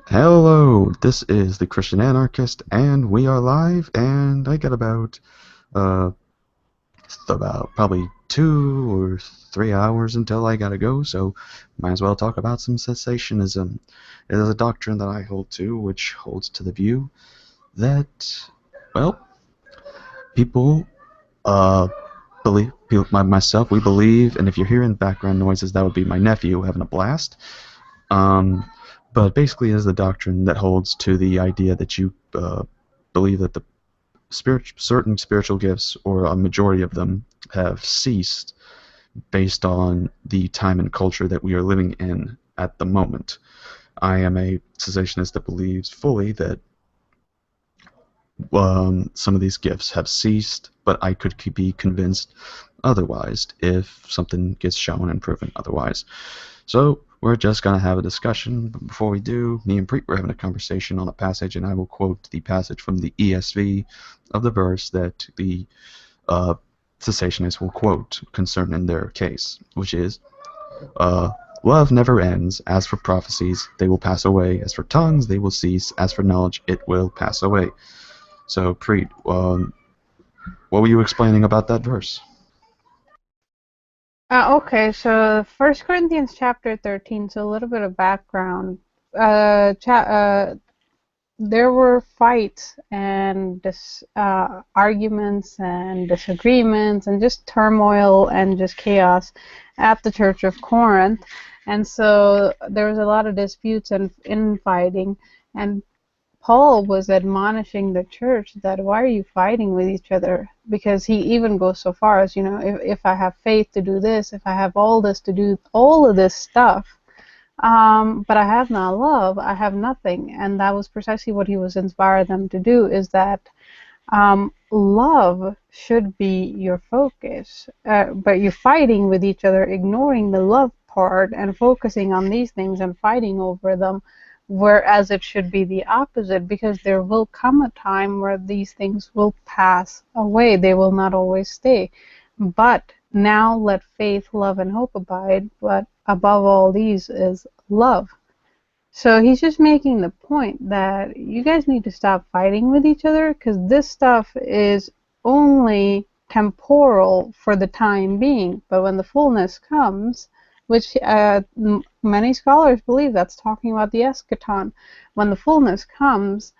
Hello, this is the Christian Anarchist, and we are live. And I got uh about probably 2 or 3 hours until I gotta go, so might as well talk about some cessationism. It is a doctrine that I hold to, which holds to the view that, well, people believe, myself, we believe, and if you're hearing background noises, that would be my nephew having a blast. Um, but basically, it is the doctrine that holds to the idea that you believe that the certain spiritual gifts, or a majority of them, have ceased based on the time and culture that we are living in at the moment. I am a cessationist that believes fully that some of these gifts have ceased, but I could be convinced otherwise if something gets shown and proven otherwise. So we're just going to have a discussion, but before we do, me and Preet were having a conversation on a passage, and I will quote the passage from the ESV of the verse that the uh, cessationists will quote concerning their case, which is, uh, love never ends. As for prophecies, they will pass away. As for tongues, they will cease. As for knowledge, it will pass away. So, Preet, what were you explaining about that verse? Okay, so First Corinthians chapter 13, so a little bit of background. Uh, cha there were fights and arguments and disagreements and just turmoil and just chaos at the Church of Corinth. And so there was a lot of disputes and infighting. And Paul was admonishing the church that why are you fighting with each other? Because he even goes so far as, if I have faith to do this, if I have all this to do all of this stuff, but I have not love, I have nothing. And that was precisely what he was inspiring them to do, is that love should be your focus. But you're fighting with each other, ignoring the love part and focusing on these things and fighting over them, whereas it should be the opposite, because there will come a time where these things will pass away. They will not always stay. But now let faith, love, and hope abide, but above all these is love. So he's just making the point that you guys need to stop fighting with each other, because this stuff is only temporal for the time being. But when the fullness comes, which many scholars believe that's talking about the eschaton, when the fullness comes,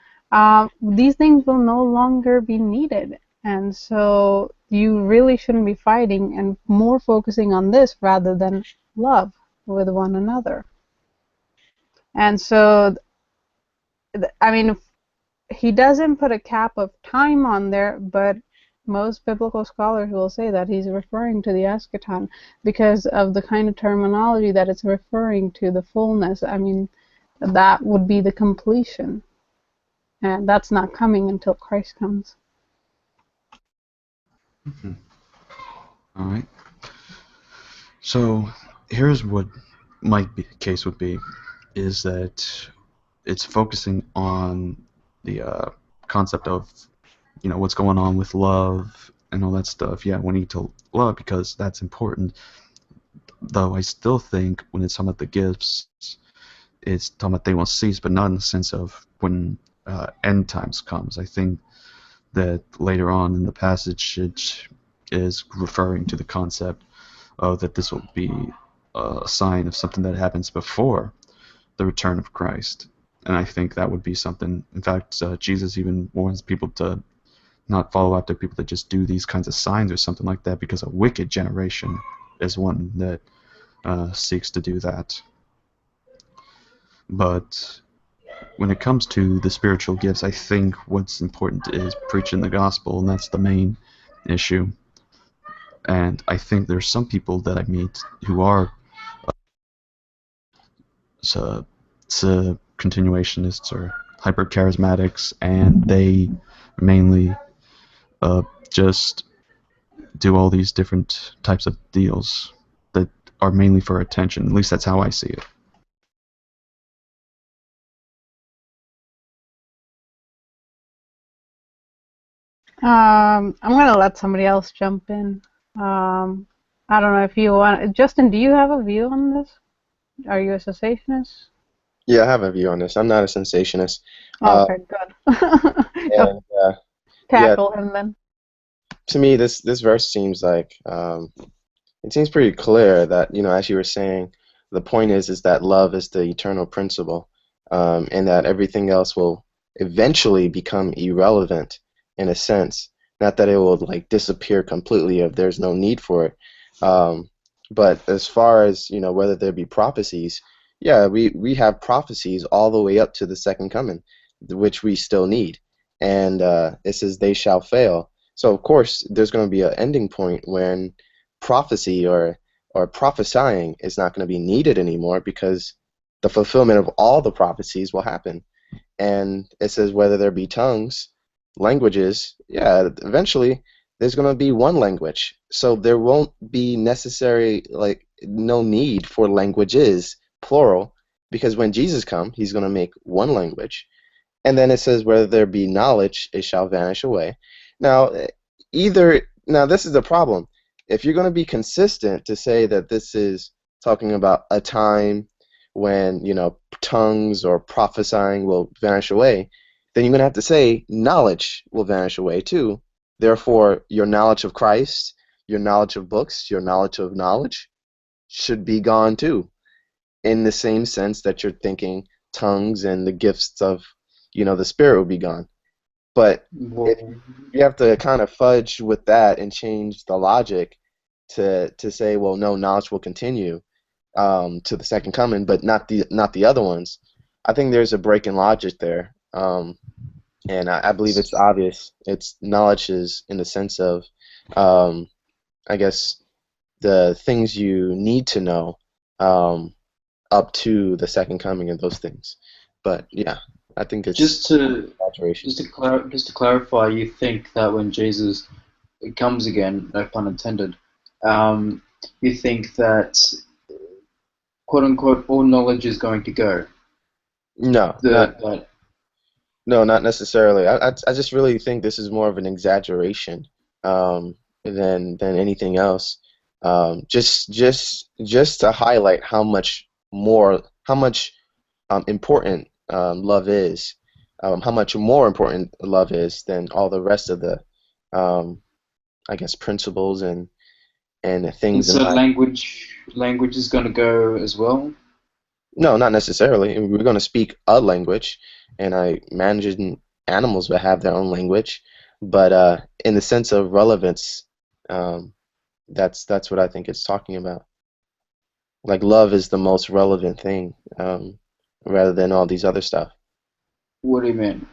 these things will no longer be needed. And so you really shouldn't be fighting and more focusing on this rather than love with one another. And so I mean, he doesn't put a cap of time on there, but most biblical scholars will say that he's referring to the eschaton because of the kind of terminology that it's referring to, the fullness. I mean, that would be the completion, and that's not coming until Christ comes. Mhm. All right. So here's what the case would be, is that it's focusing on the concept of, what's going on with love and all that stuff. Yeah, we need to love because that's important. Though I still think when it's talking about the gifts, it's talking about they will cease, but not in the sense of when end times comes. I think that later on in the passage it is referring to the concept of that this will be a sign of something that happens before the return of Christ. And I think that would be something. In fact, Jesus even warns people to not follow after people that just do these kinds of signs or something like that, because a wicked generation is one that seeks to do that. But when it comes to the spiritual gifts, I think what's important is preaching the gospel, and that's the main issue. And I think there's some people that I meet who are uh, continuationists or hyper charismatics, and they mainly uh, just do all these different types of deals that are mainly for attention. At least that's how I see it. I'm gonna let somebody else jump in. I don't know if you want. Justin, do you have a view on this? Are you a cessationist? Yeah, I have a view on this. I'm not a sensationist. Uh, Okay, good. Yep, and yeah, tackle him then. to me, this verse seems like it seems pretty clear that, as you were saying, the point is that love is the eternal principle, and that everything else will eventually become irrelevant in a sense. Not that it will like disappear completely if there's no need for it. Um, but as far as, whether there be prophecies, yeah, we have prophecies all the way up to the second coming, which we still need. And it says they shall fail. So of course there's going to be an ending point when prophecy or prophesying is not going to be needed anymore because the fulfillment of all the prophecies will happen. And it says whether there be tongues, languages, yeah, eventually there's going to be one language. So there won't be necessary, like, no need for languages, plural, because when Jesus comes, he's going to make one language. And then it says, whether there be knowledge, it shall vanish away. Now, now this is the problem. If you're going to be consistent to say that this is talking about a time when, tongues or prophesying will vanish away, then you're going to have to say knowledge will vanish away too. Therefore, your knowledge of Christ, your knowledge of books, your knowledge should be gone too, in the same sense that you're thinking tongues and the gifts of, the spirit will be gone. But if Well, you have to kind of fudge with that and change the logic to say, well, no, knowledge will continue to the second coming, but not the other ones. I think there's a break in logic there, and I believe it's obvious. It's knowledge is in the sense of, um, I guess, the things you need to know, um, up to the second coming of those things. But yeah, I think it's just to exaggeration. just to clarify, you think that when Jesus comes again, no pun intended, um, you think that quote unquote all knowledge is going to go. No, not That no, not necessarily. I just really think this is more of an exaggeration, than anything else. Just to highlight how much important love is, how much more important love is than all the rest of the, um, I guess, principles and and things in so life. language is going to go as well. No, not necessarily. We're going to speak a language, and I imagine animals will have their own language, but in the sense of relevance, um, that's what I think it's talking about. Like love is the most relevant thing, rather than all these other stuff. What do you mean?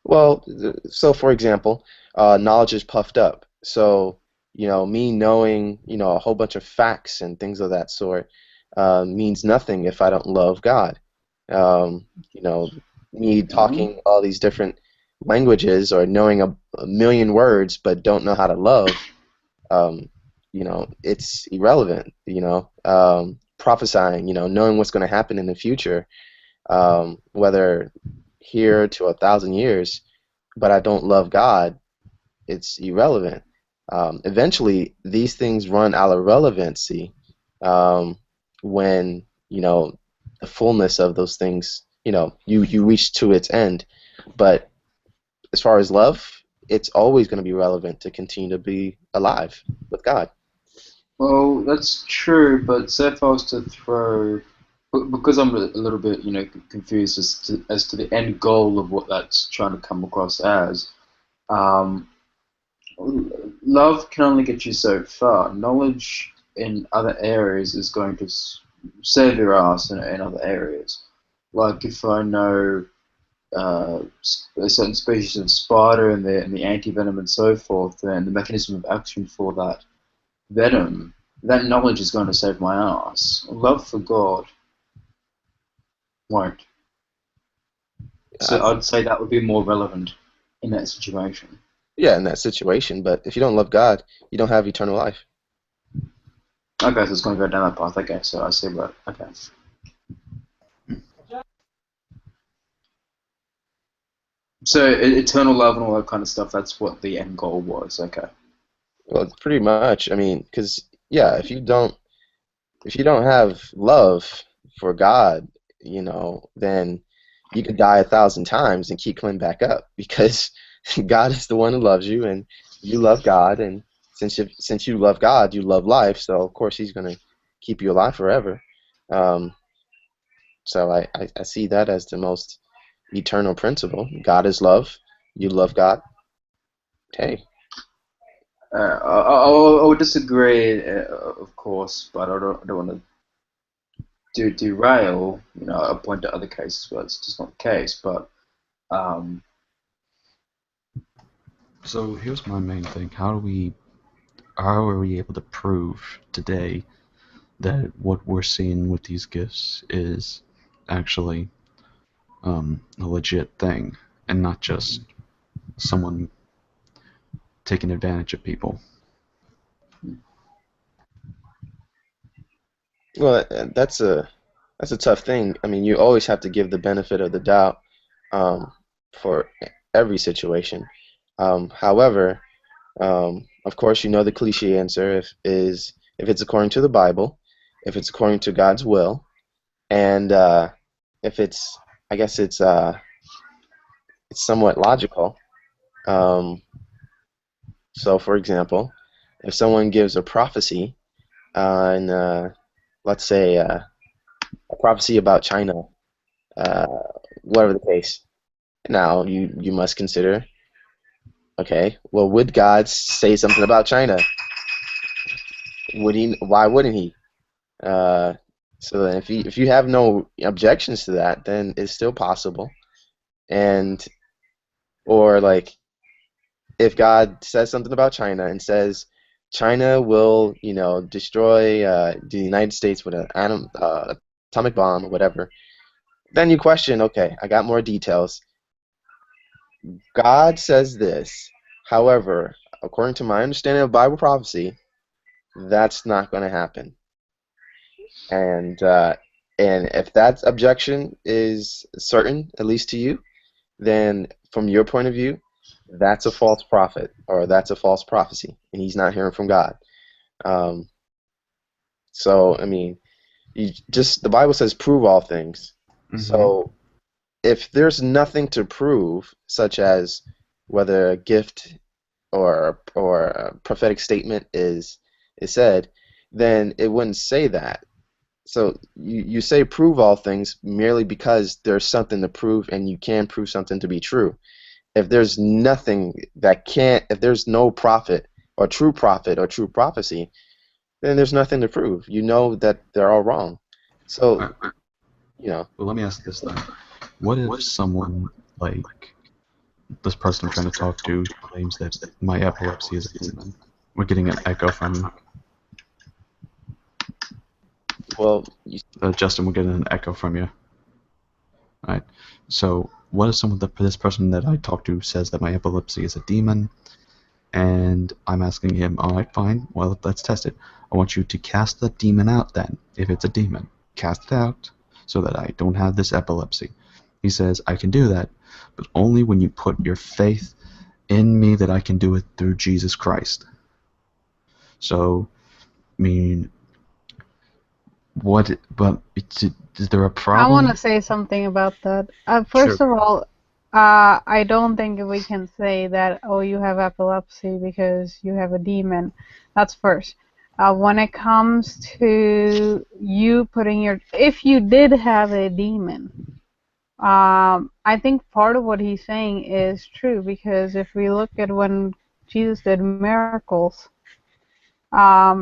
Well, so for example, knowledge is puffed up. So, me knowing, a whole bunch of facts and things of that sort, means nothing if I don't love God. You know, me Okay. talking all these different languages or knowing a million words but don't know how to love, um, it's irrelevant. Prophesying, knowing what's going to happen in the future, whether here to 1,000 years, but I don't love God, it's irrelevant. Eventually, these things run out of relevancy, um, when the fullness of those things, you reach to its end. But as far as love, it's always going to be relevant to continue to be alive with God. Well, that's true, but say if I was to throw, because I'm a little bit, confused as to the end goal of what that's trying to come across as. Um, Love can only get you so far. Knowledge in other areas is going to save your ass in other areas. Like if I know a certain species of spider and the anti-venom and so forth, and the mechanism of action for that venom, that knowledge is going to save my ass. Love for God won't. I So I'd say that would be more relevant in that situation. Yeah, in that situation. But if you don't love God, you don't have eternal life. Okay, so it's going to go down that path. Okay, so I see what. Okay. So eternal love and all that kind of stuff. That's what the end goal was. Okay. Well, pretty much. I mean, because yeah, if you don't have love for God, then you could die 1,000 times and keep coming back up because God is the one who loves you and you love God, and since you love God, you love life, so of course He's going to keep you alive forever. Um, so I see that as the most eternal principle. God is love. You love God. Hey, I would disagree, of course, but I don't want to derail. I point to other cases where it's just not the case. But um, So here's my main thing. How are we able to prove today that what we're seeing with these gifts is actually a legit thing and not just someone taking advantage of people? well, that's a tough thing. I mean, you always have to give the benefit of the doubt um, for every situation. However, of course, the cliche answer if it's according to the Bible, if it's according to God's will, and if it's, I guess it's somewhat logical. Um, so, for example, if someone gives a prophecy, and let's say a prophecy about China, uh, whatever the case, now you must consider, okay, well, would God say something about China? Would he? Why wouldn't he? Uh, so then if you have no objections to that, then it's still possible. And or like if God says something about China and says China will, destroy the United States with an atomic bomb or whatever, then you question, okay, I got more details. God says this. However, according to my understanding of Bible prophecy, that's not going to happen. And if that objection is certain, at least to you, then from your point of view, that's a false prophet or that's a false prophecy, and he's not hearing from God. Um, so I mean, the Bible says, "Prove all things." Mm-hmm. So if there's nothing to prove, such as whether a gift or a prophetic statement is said, then it wouldn't say that. So you say prove all things merely because there's something to prove and you can prove something to be true. If there's nothing if there's no prophet or true prophecy, then there's nothing to prove. You know that they're all wrong. All So, right. you know, Well, let me ask this then. What if someone like this person I'm trying to talk to claims that my epilepsy is a demon? We're getting an echo from you. well, Justin, we're getting an echo from you. All right. So, what if this person that I talk to says that my epilepsy is a demon, and I'm asking him, all right, fine, well, let's test it. I want you to cast the demon out then, if it's a demon. Cast it out so that I don't have this epilepsy. He says, I can do that, but only when you put your faith in me that I can do it through Jesus Christ. So, I mean, is there a I want problem? to say something about that. Sure. First of all, I don't think we can say that, oh, you have epilepsy because you have a demon. That's first. When it comes to you if you did have a demon, I think part of what he's saying is true, because if we look at when Jesus did miracles,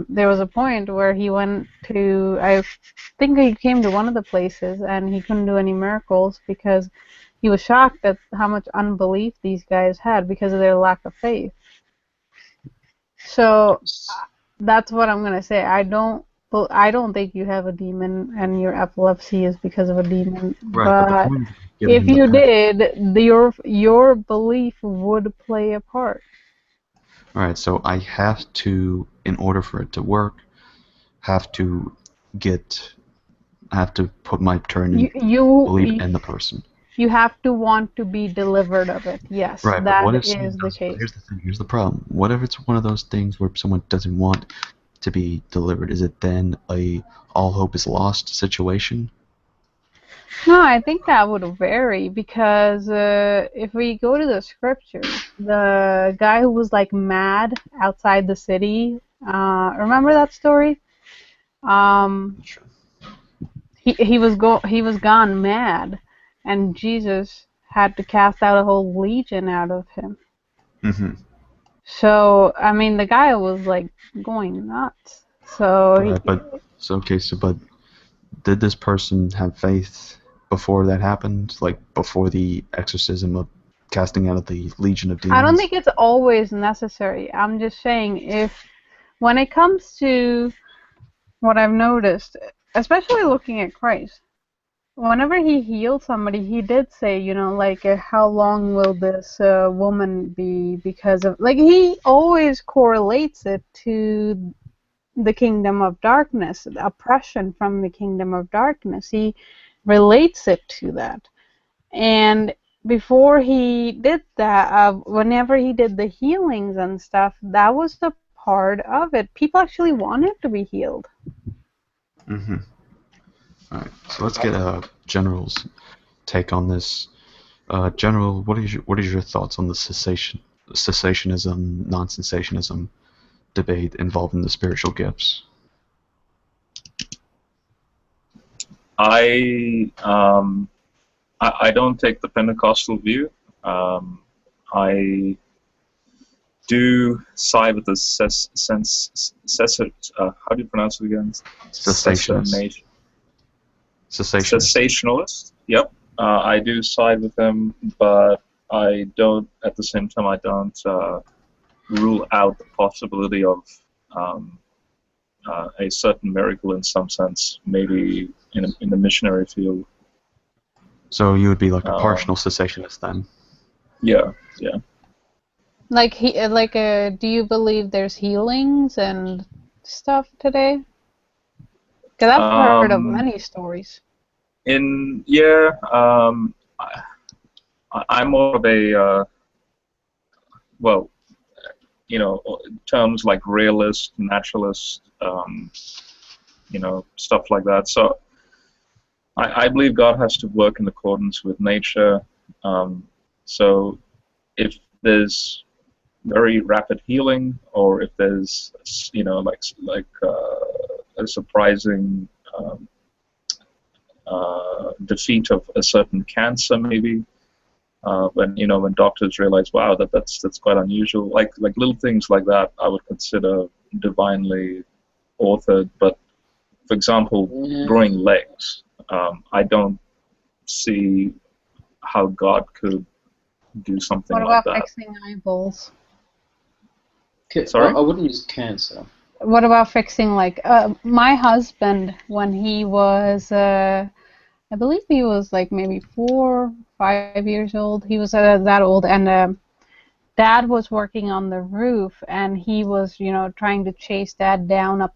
there was a point where he went to, I think he came to one of the places and he couldn't do any miracles because he was shocked at how much unbelief these guys had because of their lack of faith. So that's what I'm gonna say. I don't think you have a demon and your epilepsy is because of a demon. Right, but the But point is giving if him the you path. did, your belief would play a part. Alright, so I have to, in order for it to work, have to get, I have to put my turn You you belief you in the person. you have to want to be delivered of it. Yes, Right, but what that if someone is the doesn't? But case. here's the thing, here's the problem. What if it's one of those things where someone doesn't want to be delivered? Is it then a all hope is lost situation? No, I think that would vary because if we go to the scriptures, the guy who was like mad outside the city, remember that story? Um, Sure. he was gone mad, and Jesus had to cast out a whole legion out of him. Mm-hmm. So I mean, the guy was like going nuts. So Right, but did this person have faith before that happened? Like before the exorcism of casting out of the legion of I don't demons? think it's always necessary. I'm just saying if when it comes to what I've noticed, especially looking at Christ, whenever he healed somebody, he did say, like, how long will this woman be because of, like, he always correlates it to the kingdom of darkness, the oppression from the kingdom of darkness. He relates it to that. And before he did that, whenever he did the healings and stuff, that was the part of it. People actually wanted to be healed. Mm-hmm. All right, so let's get a general's take on this. General, what is your thoughts on the cessationism, non-cessationism debate involving the spiritual gifts? I I don't take the Pentecostal view. I do side with the how do you pronounce it again? Cessationist. Cessationist. Cessationalist. Yep. I do side with them, but I don't. At the same time, I don't rule out the possibility of um, a certain miracle in some sense, maybe in the missionary field. So you would be like a Um, partial cessationist then? yeah, yeah. Do you believe there's healings and stuff today? Because I've heard of Um, many stories. I'm more of a well, terms like realist, naturalist, stuff like that. So I believe God has to work in accordance with nature. Um, so if there's very rapid healing, or if there's a surprising defeat of a certain cancer, maybe when doctors realize, wow, that's quite unusual. Like little things like that, I would consider divinely authored. But for example, Yeah. growing legs, I don't see how God could do something What like about that. fixing eyeballs? Sorry? I wouldn't use cancer. What about fixing, like, my husband, when he was, I believe he was like maybe 4, 5 years old. He was that old, and Dad was working on the roof, and he was, trying to chase Dad down up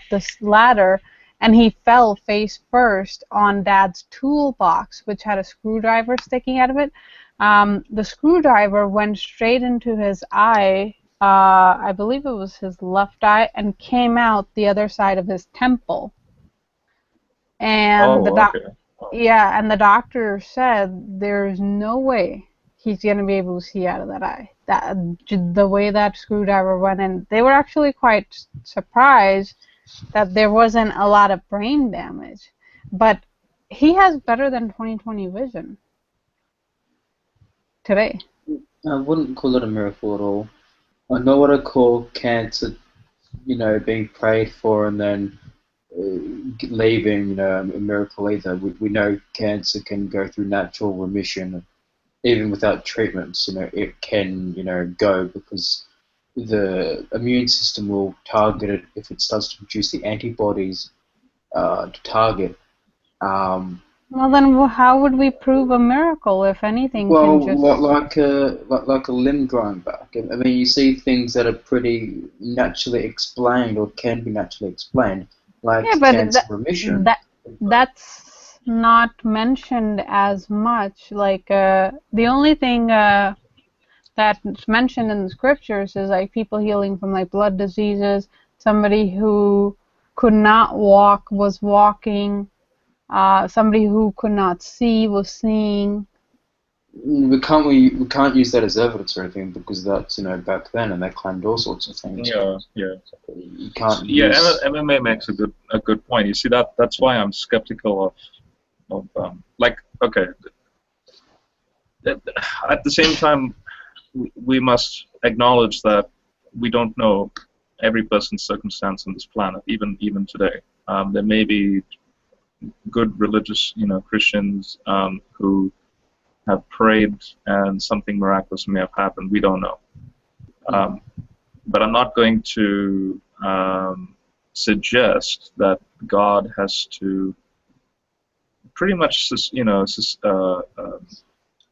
this ladder, and he fell face first on Dad's toolbox, which had a screwdriver sticking out of it. The screwdriver went straight into his eye. I believe it was his left eye, and came out the other side of his temple. And Oh, okay. yeah, and the doctor said there's no way he's gonna be able to see out of that eye. That the way that screwdriver went in, they were actually quite surprised that there wasn't a lot of brain damage. But he has better than 20/20 vision today. I wouldn't call it a miracle at all. I know what I call cancer, being prayed for and then leaving, a miracle either. We know cancer can go through natural remission, even without treatments. It can, go because the immune system will target it if it starts to produce the antibodies to target. Um, Well, then how would we prove a miracle if anything can Well, just? like a limb growing back. I mean, you see things that are pretty naturally explained or can be naturally explained, like Yeah, but cancer remission. that's not mentioned as much. Like the only thing that's mentioned in the scriptures is like people healing from like blood diseases, somebody who could not walk was walking, Somebody who could not see was seeing. We can't use that as evidence or anything because that's back then and they claimed all sorts of things. Yeah, yeah. You can't Yeah, use. MMA makes a good point. You see that's why I'm skeptical of like, okay. At the same time, we must acknowledge that we don't know every person's circumstance on this planet, even today. There may be good religious, Christians who have prayed and something miraculous may have happened. We don't know. But I'm not going to suggest that God has to pretty much,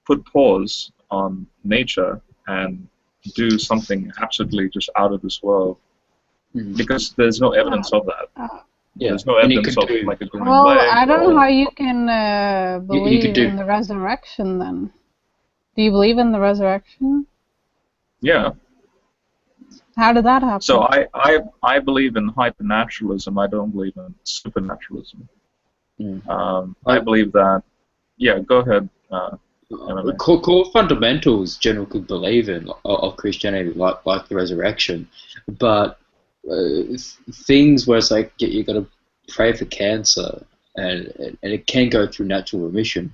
put pause on nature and do something absolutely just out of this world, because there's no evidence of that. Yeah, There's no and he evidence could of do. like a growing Well, leg I don't know or how you can You could believe do. in the resurrection then. Do you believe in the resurrection? yeah. How did that happen? So I believe in hypernaturalism. I don't believe in supernaturalism. I believe that. Yeah, go ahead. MMA. Core fundamentals general could believe in of Christianity, like the resurrection, but things where it's like you got to pray for cancer and it can go through natural remission.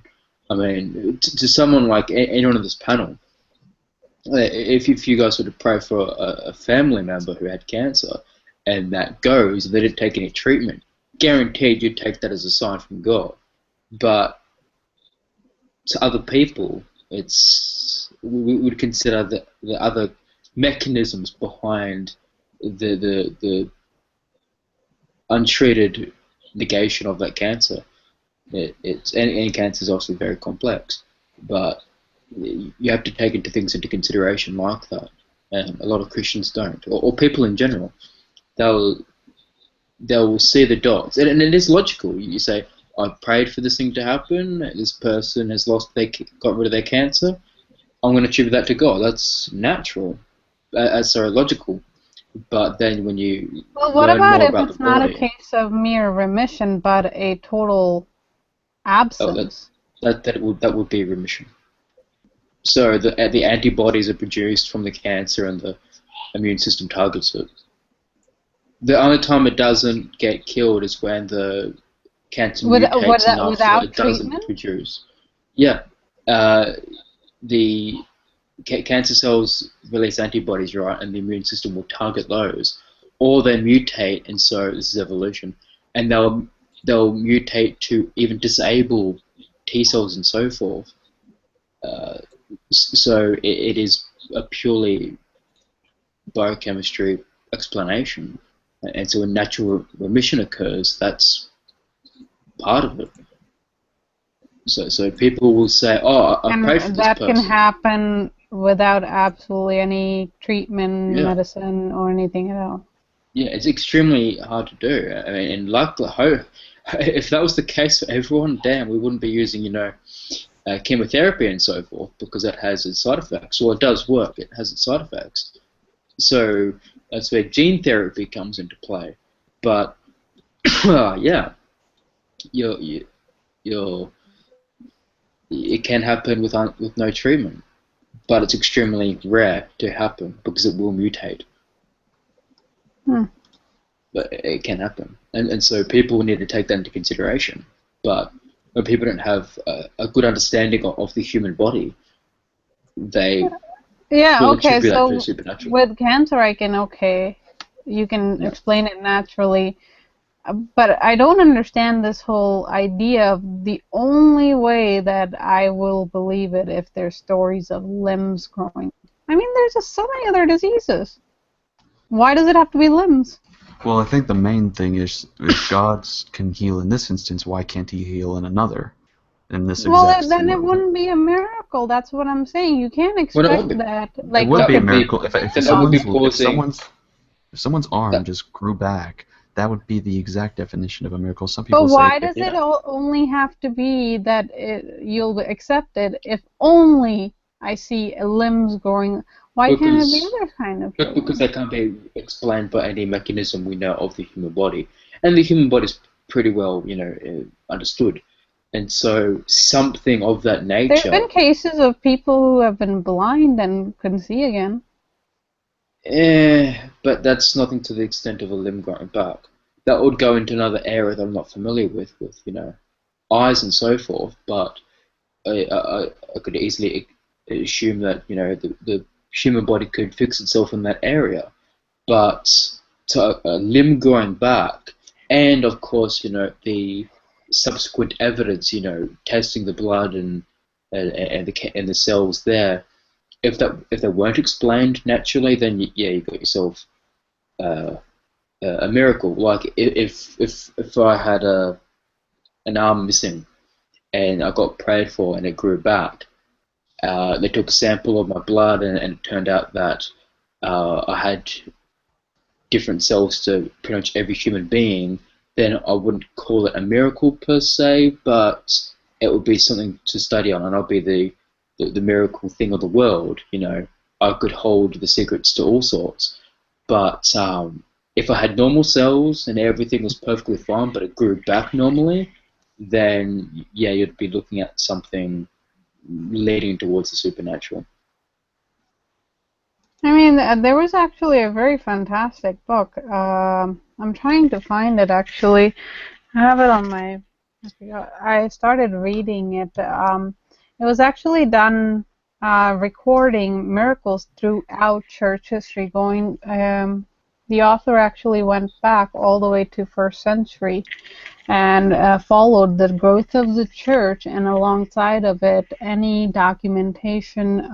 I mean, to someone like anyone on this panel, if you guys were to pray for a family member who had cancer and that goes, and they didn't take any treatment, guaranteed you'd take that as a sign from God. But to other people, we would consider the other mechanisms behind the untreated negation of that cancer. Any cancer is obviously very complex, but you have to take things into consideration like that, and a lot of Christians don't, or people in general. They'll see the dots, and it is logical. You say, I prayed for this thing to happen. This person has got rid of their cancer. I'm going to attribute that to God. That's natural. That's so logical. But then when you Well, what learn about more if about it's the not a body, case of mere remission, but a total absence? that would be remission. So the antibodies are produced from the cancer, and the immune system targets it. The only time it doesn't get killed is when the cancer mutates enough so that Without it doesn't treatment? produce. Yeah, the cancer cells release antibodies, right, and the immune system will target those, or they mutate, and so this is evolution, and they'll mutate to even disable T cells and so forth. So it is a purely biochemistry explanation, and so when natural remission occurs, that's part of it. So people will say, "Oh, I prayed for And this that person." can happen without absolutely any treatment, Yeah. medicine, or anything at all. Yeah, it's extremely hard to do. I mean, and luckily, if that was the case for everyone, damn, we wouldn't be using, chemotherapy and so forth, because that has its side effects. Well, it does work. It has its side effects. So that's where gene therapy comes into play. But yeah, it can happen with no treatment, but it's extremely rare to happen because it will mutate. But it can happen, and so people need to take that into consideration. But when people don't have a good understanding of the human body, they Yeah, will okay, attribute that to so the supernatural. with cancer, you can Yeah. explain it naturally, but I don't understand this whole idea of the only way that I will believe it if there's stories of limbs growing. I mean, there's just so many other diseases. Why does it have to be limbs? Well, I think the main thing is if God can heal in this instance, why can't he heal in another? In this Well, exact then it scenario? wouldn't be a miracle. That's what I'm saying. You can't Well, it expect would be. that. It Like, would That be a would be. miracle if That would be pausing. if someone's arm That, just grew back. That would be the exact definition of a miracle. Some but people say, why does it yeah, only have to be that you'll accept it if only I see limbs growing? Why can't it be because other kind of because healing? they can't be explained by any mechanism we know of the human body, and the human body is pretty well, understood. And so something of that There have nature, been cases of people who have been blind and can see again. but that's nothing to the extent of a limb growing back. That would go into another area that I'm not familiar with, eyes and so forth. But I could easily assume that the human body could fix itself in that area. But to a limb growing back, and of course, the subsequent evidence, testing the blood and the cells there. If they weren't explained naturally, then yeah, you got yourself uh, a miracle. Like if I had an arm missing and I got prayed for and it grew back, they took a sample of my blood and it turned out that I had different cells to pretty much every human being, then I wouldn't call it a miracle per se, but it would be something to study on, and I'd be the miracle thing of the world. I could hold the secrets to all sorts. But if I had normal cells and everything was perfectly fine, but it grew back normally, then yeah, you'd be looking at something leading towards the supernatural. I mean, there was actually a very fantastic book. I'm trying to find it actually. I have it on my. I started reading it. It was actually done recording miracles throughout church history. The author actually went back all the way to first century and followed the growth of the church, and alongside of it, any documentation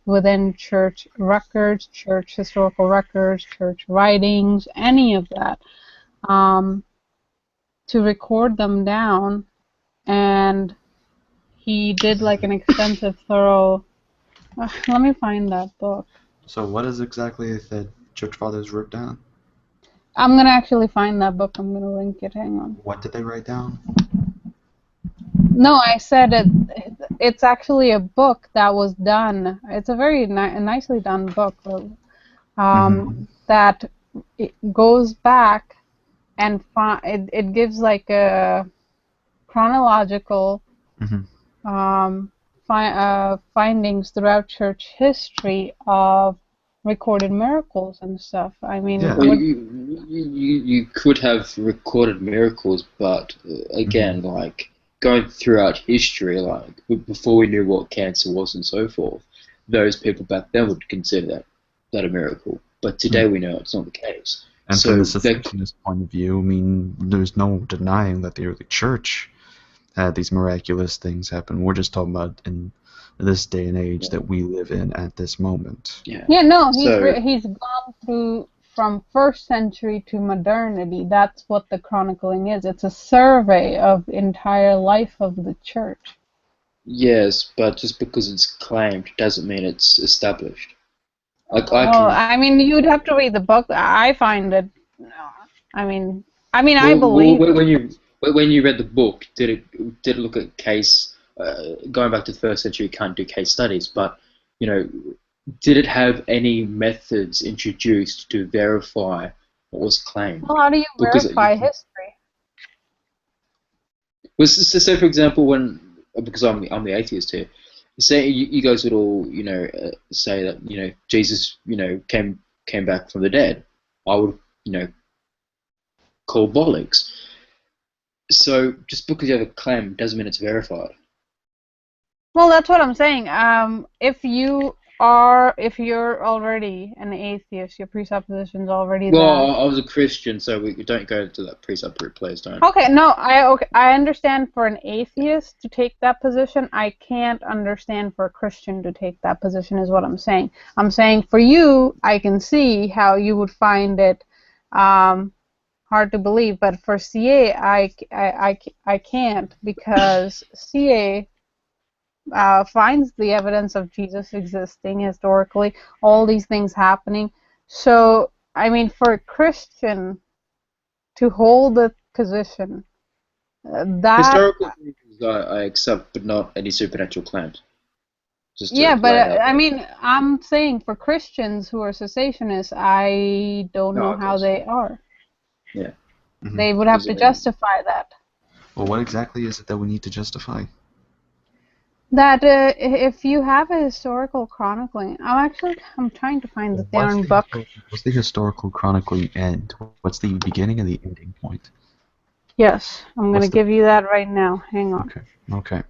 within church records, church historical records, church writings, any of that, to record them down. And he did like an extensive, thorough. Let me find that book. So what is exactly that church fathers wrote down? I'm gonna actually find that book. I'm gonna link it. Hang on. What did they write down? No, I said it's actually a book that was done. It's a very nicely done book that it goes back and it gives like a chronological findings throughout church history of recorded miracles and stuff. I mean, Yeah. Well, you could have recorded miracles, but again, like going throughout history, like before we knew what cancer was and so forth, those people back then would consider that a miracle. But today we know it's not the case. And So from the cessationist point of view, I mean, there's no denying that the early church had these miraculous things happen. We're just talking about in this day and age that we live in at this moment. Yeah, no, he's gone through from first century to modernity. That's what the chronicling is. It's a survey of entire life of the church. Yes, but just because it's claimed doesn't mean it's established. I mean, you'd have to read the book. I find it. I mean, I well, believe. When you read the book, did it look at case? Going back to the first century, you can't do case studies, but did it have any methods introduced to verify what was claimed? Well, how do you verify history? So, for example, because I'm the atheist here, say you guys would all say that Jesus came back from the dead, I would call bollocks. So just because you have a claim doesn't mean it's verified. Well, that's what I'm saying. If you're already an atheist, your presupposition's already there. Well, I was a Christian, so we don't go to that presupposition, please don't. Okay, no, I understand for an atheist to take that position. I can't understand for a Christian to take that position, is what I'm saying. I'm saying for you, I can see how you would find it hard to believe, but for CA, I can't, because CA finds the evidence of Jesus existing historically, all these things happening. So, I mean, for a Christian to hold the position, that... Historical things I accept, but not any supernatural claims. Yeah, but I mean, I'm saying for Christians who are cessationists, I don't know how they are. Yeah. They would have Is to there any? justify that. Well, what exactly is it that we need to justify? That if you have a historical chronicling, I'm trying to find the Theron book. What's the historical chronicling end? What's the beginning and the ending point? Yes, I'm What's gonna the give you that right now. Hang on. okay?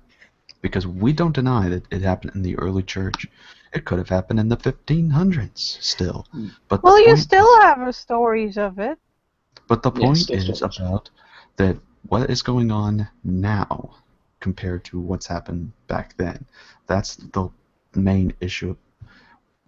Because we don't deny that it happened in the early church. It could have happened in the 1500s still. But the Well, you point still is, have stories of it. but the Yeah, point still is storage. about that what is going on now compared to what's happened back then. That's the main issue.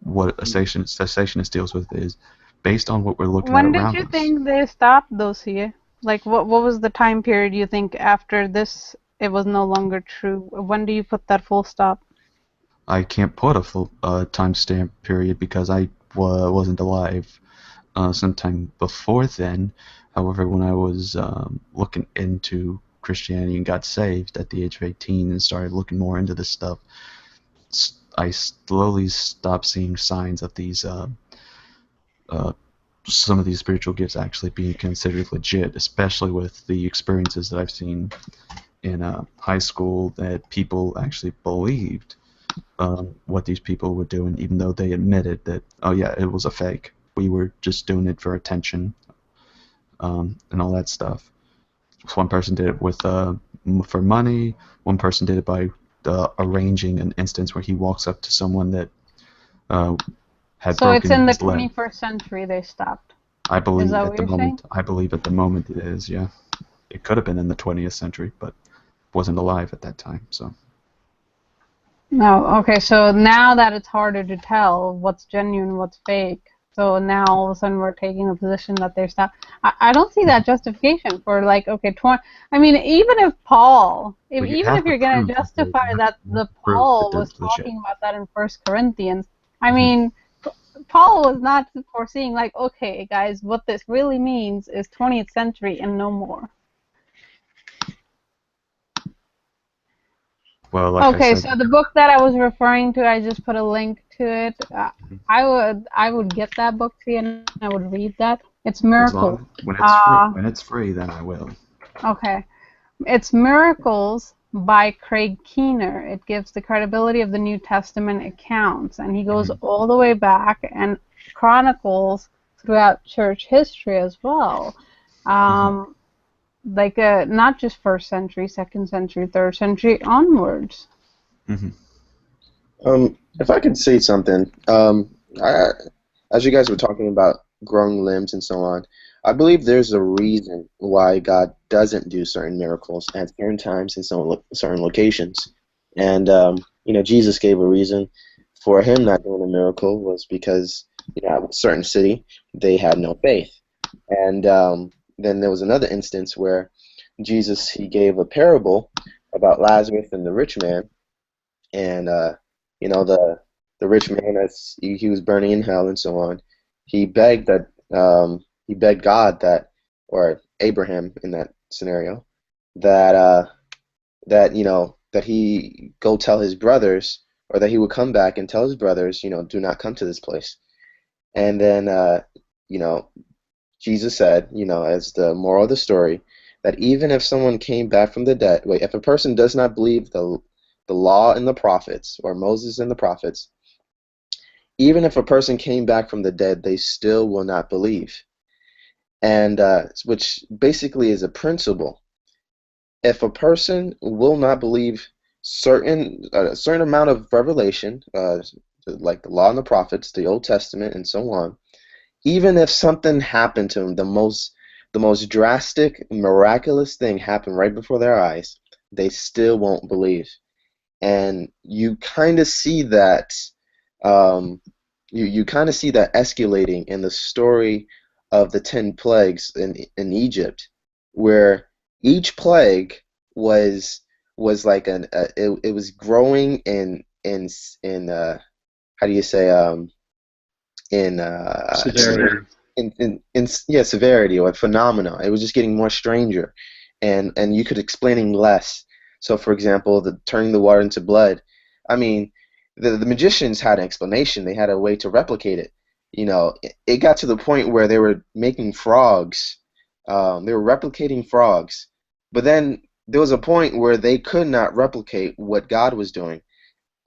What a cessationist deals with is based on what we're looking at When did around you us. think they stopped those here? Like, what was the time period you think after this it was no longer true? When do you put that full stop? I can't put a full timestamp period because I wasn't alive sometime before then. However, when I was looking into Christianity and got saved at the age of 18 and started looking more into this stuff, I slowly stopped seeing signs of these uh, some of these spiritual gifts actually being considered legit, especially with the experiences that I've seen in high school that people actually believed what these people were doing, even though they admitted that, oh yeah, it was a fake. We were just doing it for attention and all that stuff. So one person did it with for money. One person did it by arranging an instance where he walks up to someone that uh, had So it's broken in the his leg. 21st century they stopped. I Is believe that at what the you're saying? moment. I believe at the moment it is. Yeah, it could have been in the 20th century, but wasn't alive at that time. So No. Okay. So now that it's harder to tell what's genuine, what's fake. So now all of a sudden we're taking the position that they're stopped. I don't see that justification for like, okay, 20. I mean, even if Paul, well, you even have if to you're gonna prove that justify that you have the to prove that Paul they're was legit. talking about that in First Corinthians, I Hmm. mean, Paul was not foreseeing like, okay, guys, what this really means is 20th century and no more. Well, like I Okay, said, so the book that I was referring to, I just put a link to it. I would get that book to you and I would read that. It's as Miracle. long when it's free, Uh, then I will. okay. It's Miracles by Craig Keener. It gives the credibility of the New Testament accounts, and he goes Mhm. all the way back and chronicles throughout church history as well. Mhm. Um, like not just first century, second century, third century onwards. Mhm. If I could say something, as you guys were talking about growing limbs and so on, I believe there's a reason why God doesn't do certain miracles at certain times in certain locations. And Jesus gave a reason for him not doing a miracle was because at a certain city they had no faith. And then there was another instance where Jesus he gave a parable about Lazarus and the rich man, and the rich man as he was burning in hell and so on, he begged that he begged God that, or Abraham in that scenario, that that he go tell his brothers, or that he would come back and tell his brothers, do not come to this place. And then you know Jesus said, as the moral of the story, that even if someone came back from the dead, wait, if a person does not believe the law and the prophets, or Moses and the prophets, even if a person came back from the dead, they still will not believe. And which basically is a principle. If a person will not believe a certain amount of revelation, like the law and the prophets, the Old Testament, and so on, even if something happened to them, the most drastic, miraculous thing happened right before their eyes, they still won't believe. And you kind of see that um, you kind of see that escalating in the story of the 10 plagues in Egypt, where each plague was was like it was growing in how do you say in Severity. yeah, severity or phenomena. It was just getting more stranger, and you could explaining less. So, for example, the turning the water into blood. I mean, the magicians had an explanation. They had a way to replicate it. It got to the point where they were making frogs They were replicating frogs, but then there was a point where they could not replicate what God was doing,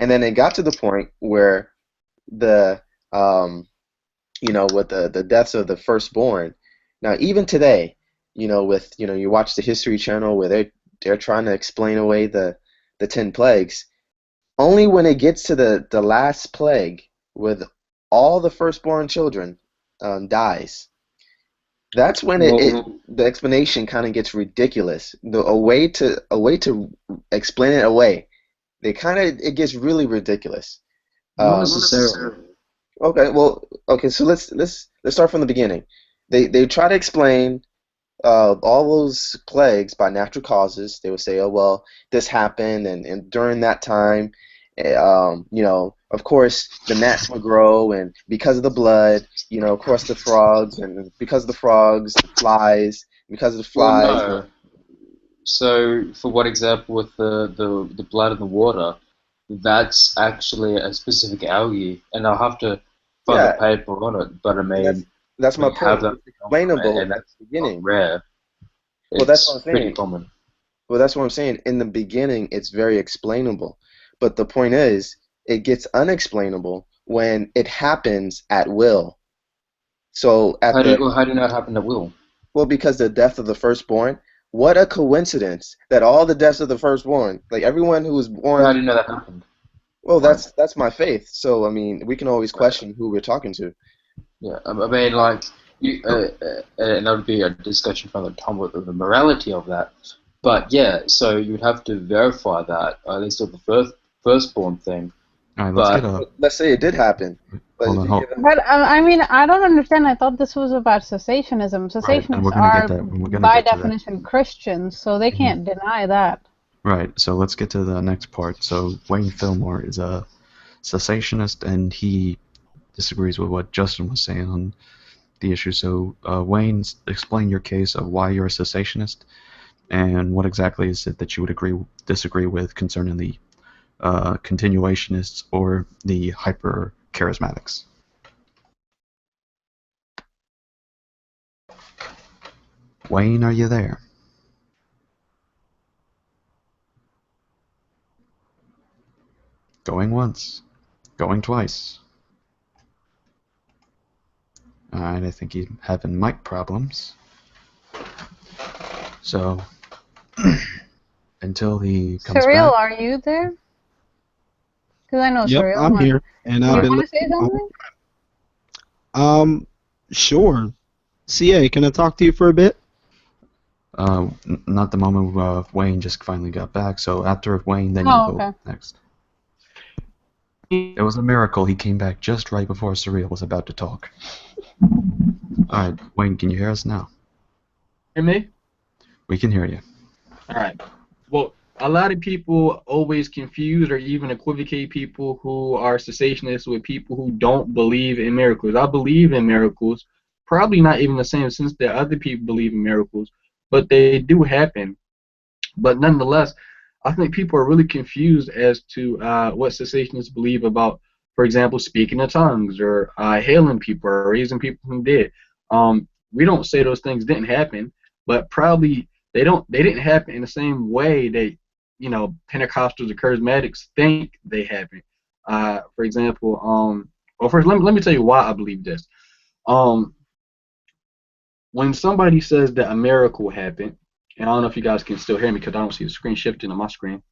and then it got to the point where the with the deaths of the firstborn. Now, even today, with you watch the History Channel where they're trying to explain away the 10 plagues. Only when it gets to the last plague, with all the firstborn children dies, that's when Well, the explanation kind of gets ridiculous. A way to explain it away. It gets really ridiculous. not Not necessarily. necessarily. Okay, well, okay, so let's start from the beginning. They try to explain all those plagues by natural causes. They would say, oh well, this happened, and during that time, of course, the gnats would grow, and because of the blood, of course, the frogs, and because of the frogs, the flies, because of the Well, flies. no. So, for what example, with the blood in the water, that's actually a specific algae, and I'll have to find the Yeah, paper on it. But I and that's mean, that's my we have point. that It's phenomenon, explainable and at that's the not beginning. rare. Well, that's what I'm It's pretty saying. common. Well, that's what I'm saying. In the beginning, it's very explainable. But the point is, it gets unexplainable when it happens at will. So How do how do that happen at will? well, because the death of the firstborn, what a coincidence that all the deaths of the firstborn, like everyone who was Well, how born, do you know that happened? well, Like, that's my faith. So, I mean, we can always right. question who we're talking to. Yeah, I mean, like, and that would be a discussion from the time of the morality of that. But yeah, so you would have to verify that, at least with the firstborn thing. All right, let's get But a. But let's say it did happen. But Hold if on, you hold. give But I mean, I don't understand. I thought this was about cessationism. Right, and we're Cessationists gonna get are, that. We're gonna by get to that. definition, Christians, so they Mhm. can't deny that. Right. So let's get to the next part. So Wayne Fillmore is a cessationist, and he disagrees with what Justin was saying on the issue. So Wayne, explain your case of why you're a cessationist, and what exactly is it that you would disagree with concerning the continuationists or the hyper charismatics. Wayne, are you there? Going once. Going twice. Alright, I think he's having mic problems. So, until he comes Surreal, back. are you there? Because I know Yep, Surreal I'm wants. here, and Do I've you been want to say listening. something? Sure. CA, can I talk to you for a bit? Not the moment Wayne just finally got back, so after Wayne, then you Oh, go okay. next. It was a miracle he came back just right before Surreal was about to talk. Alright, Wayne, can you hear us now? Hear me? We can hear you. All right. Well, a lot of people always confuse or even equivocate people who are cessationists with people who don't believe in miracles. I believe in miracles, probably not even the same sense that other people believe in miracles, but they do happen. But nonetheless, I think people are really confused as to what cessationists believe about, for example, speaking in tongues or hailing people or raising people from the dead. We don't say those things didn't happen, but probably they didn't happen in the same way that Pentecostals or charismatics think they happen. For example, well, first let me tell you why I believe this. Um, when somebody says that a miracle happened, and I don't know if you guys can still hear me because I don't see the screen shifting on my screen.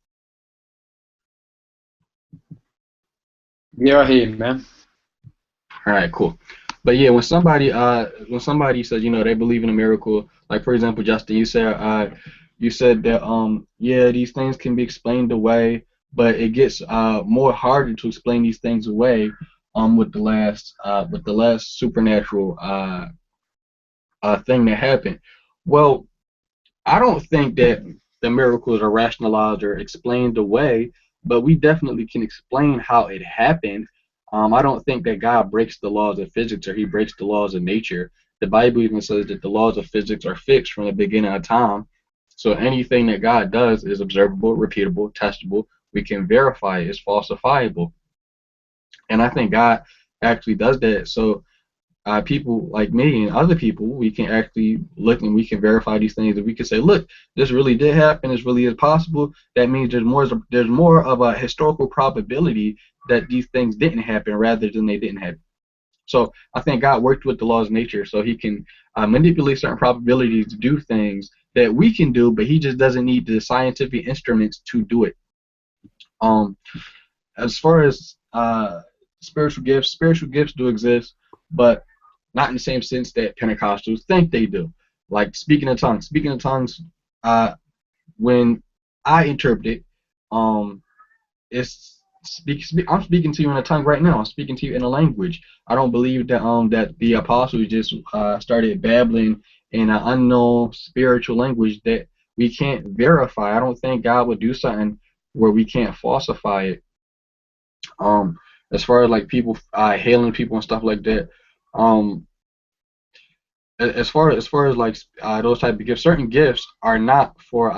yeah, I hear you, man. All right, cool. But yeah, when somebody says they believe in a miracle, like for example, Justin, you said that yeah, these things can be explained away, but it gets more harder to explain these things away with the last supernatural thing that happened. Well, I don't think that the miracles are rationalized or explained away, but we definitely can explain how it happened. I don't think that God breaks the laws of physics or he breaks the laws of nature. The Bible even says that the laws of physics are fixed from the beginning of time. So anything that God does is observable, repeatable, testable. We can verify it is falsifiable. And I think God actually does that. So people like me and other people, we can actually look and we can verify these things. And we can say, look, this really did happen. This really is possible. That means there's more of a historical probability that these things didn't happen rather than they didn't happen. So I think God worked with the laws of nature so he can manipulate certain probabilities to do things that we can do, but he just doesn't need the scientific instruments to do it. Um, as far as spiritual gifts do exist, but not in the same sense that Pentecostals think they do. Like speaking in tongues. Speaking in tongues, when I interpret it, it's I'm speaking to you in a tongue right now. I'm speaking to you in a language. I don't believe that the apostles just started babbling in an unknown spiritual language that we can't verify. I don't think God would do something where we can't falsify it. Um, as far as like people hailing people and stuff like that. Um, as far as like those type of gifts, certain gifts are not for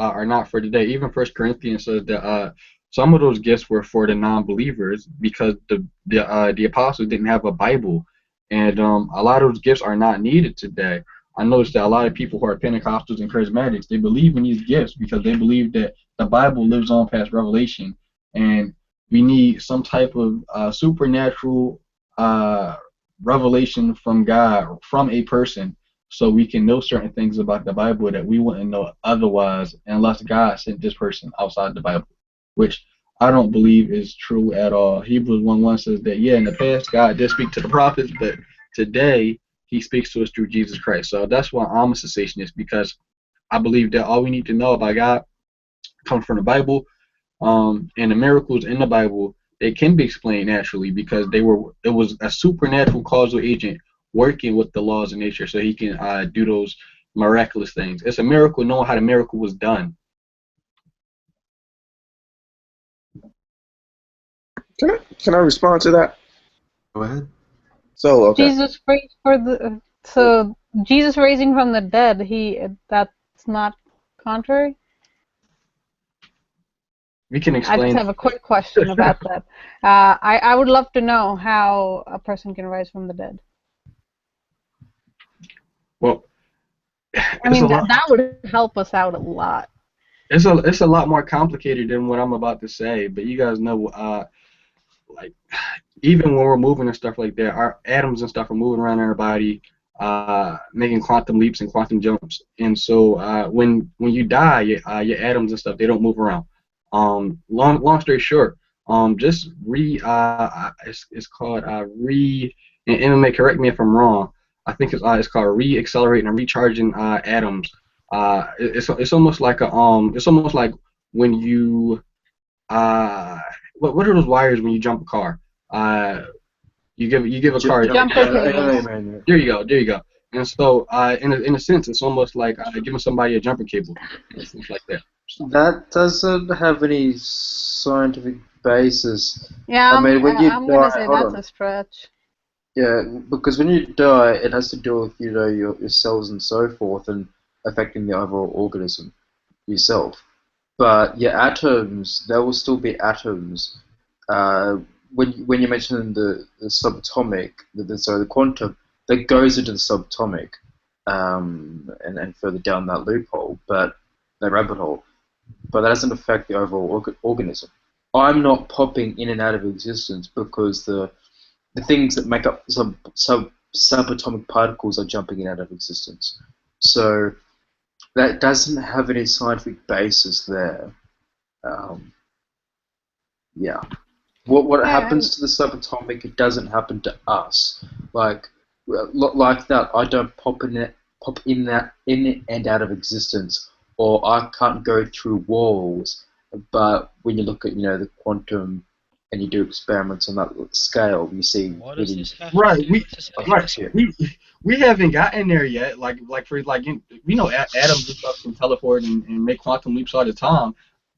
today. Even First Corinthians says that some of those gifts were for the non-believers because the apostles didn't have a Bible, and a lot of those gifts are not needed today. I noticed that a lot of people who are Pentecostals and Charismatics, they believe in these gifts because they believe that the Bible lives on past Revelation, and we need some type of supernatural revelation from God, from a person, so we can know certain things about the Bible that we wouldn't know otherwise unless God sent this person outside the Bible, which I don't believe is true at all. Hebrews 1:1 says that, yeah, in the past, God did speak to the prophets, but today he speaks to us through Jesus Christ. So that's why I'm a cessationist, because I believe that all we need to know about God comes from the Bible, and the miracles in the Bible, they can be explained naturally because it was a supernatural causal agent working with the laws of nature, so he can do those miraculous things. It's a miracle knowing how the miracle was done. Can I respond to that? Go ahead. So okay. So Jesus raising from the dead, that's not contrary? We can I explain. just have a quick question about that. I would love to know how a person can rise from the dead. Well, I mean, that would help us out a lot. It's a lot more complicated than what I'm about to say, but you guys know, like, even when we're moving and stuff like that, our atoms and stuff are moving around in our body, making quantum leaps and quantum jumps. And so when you die, your atoms and stuff, they don't move around. Long story short, just it's called and MMA, correct me if I'm wrong. I think it's called re-accelerating and recharging atoms. It's almost like it's almost like when you what are those wires when you jump a car? You give a car. Jumper cables. There you go. And so in a sense, it's almost like giving somebody a jumper cable, things like that. That doesn't have any scientific basis. Yeah, I mean, when you I'm gonna die, say hold that's on. a stretch. Yeah, because when you die, it has to do with your cells and so forth, and affecting the overall organism yourself. But your atoms, there will still be atoms. Uh, when you mention the subatomic, the quantum, that goes into the subatomic, and further down that loophole, but that rabbit hole. But that doesn't affect the overall organism. I'm not popping in and out of existence because the things that make up subatomic particles are jumping in and out of existence. So that doesn't have any scientific basis there. Yeah. What happens to the subatomic, it doesn't happen to us. Like that, I don't pop in and out of existence, or I can't go through walls. But when you look at the quantum, and you do experiments on that scale, you see What does this have Right, to do with cessationism? we haven't gotten there yet. We know atoms and stuff can teleport and make quantum leaps all the time,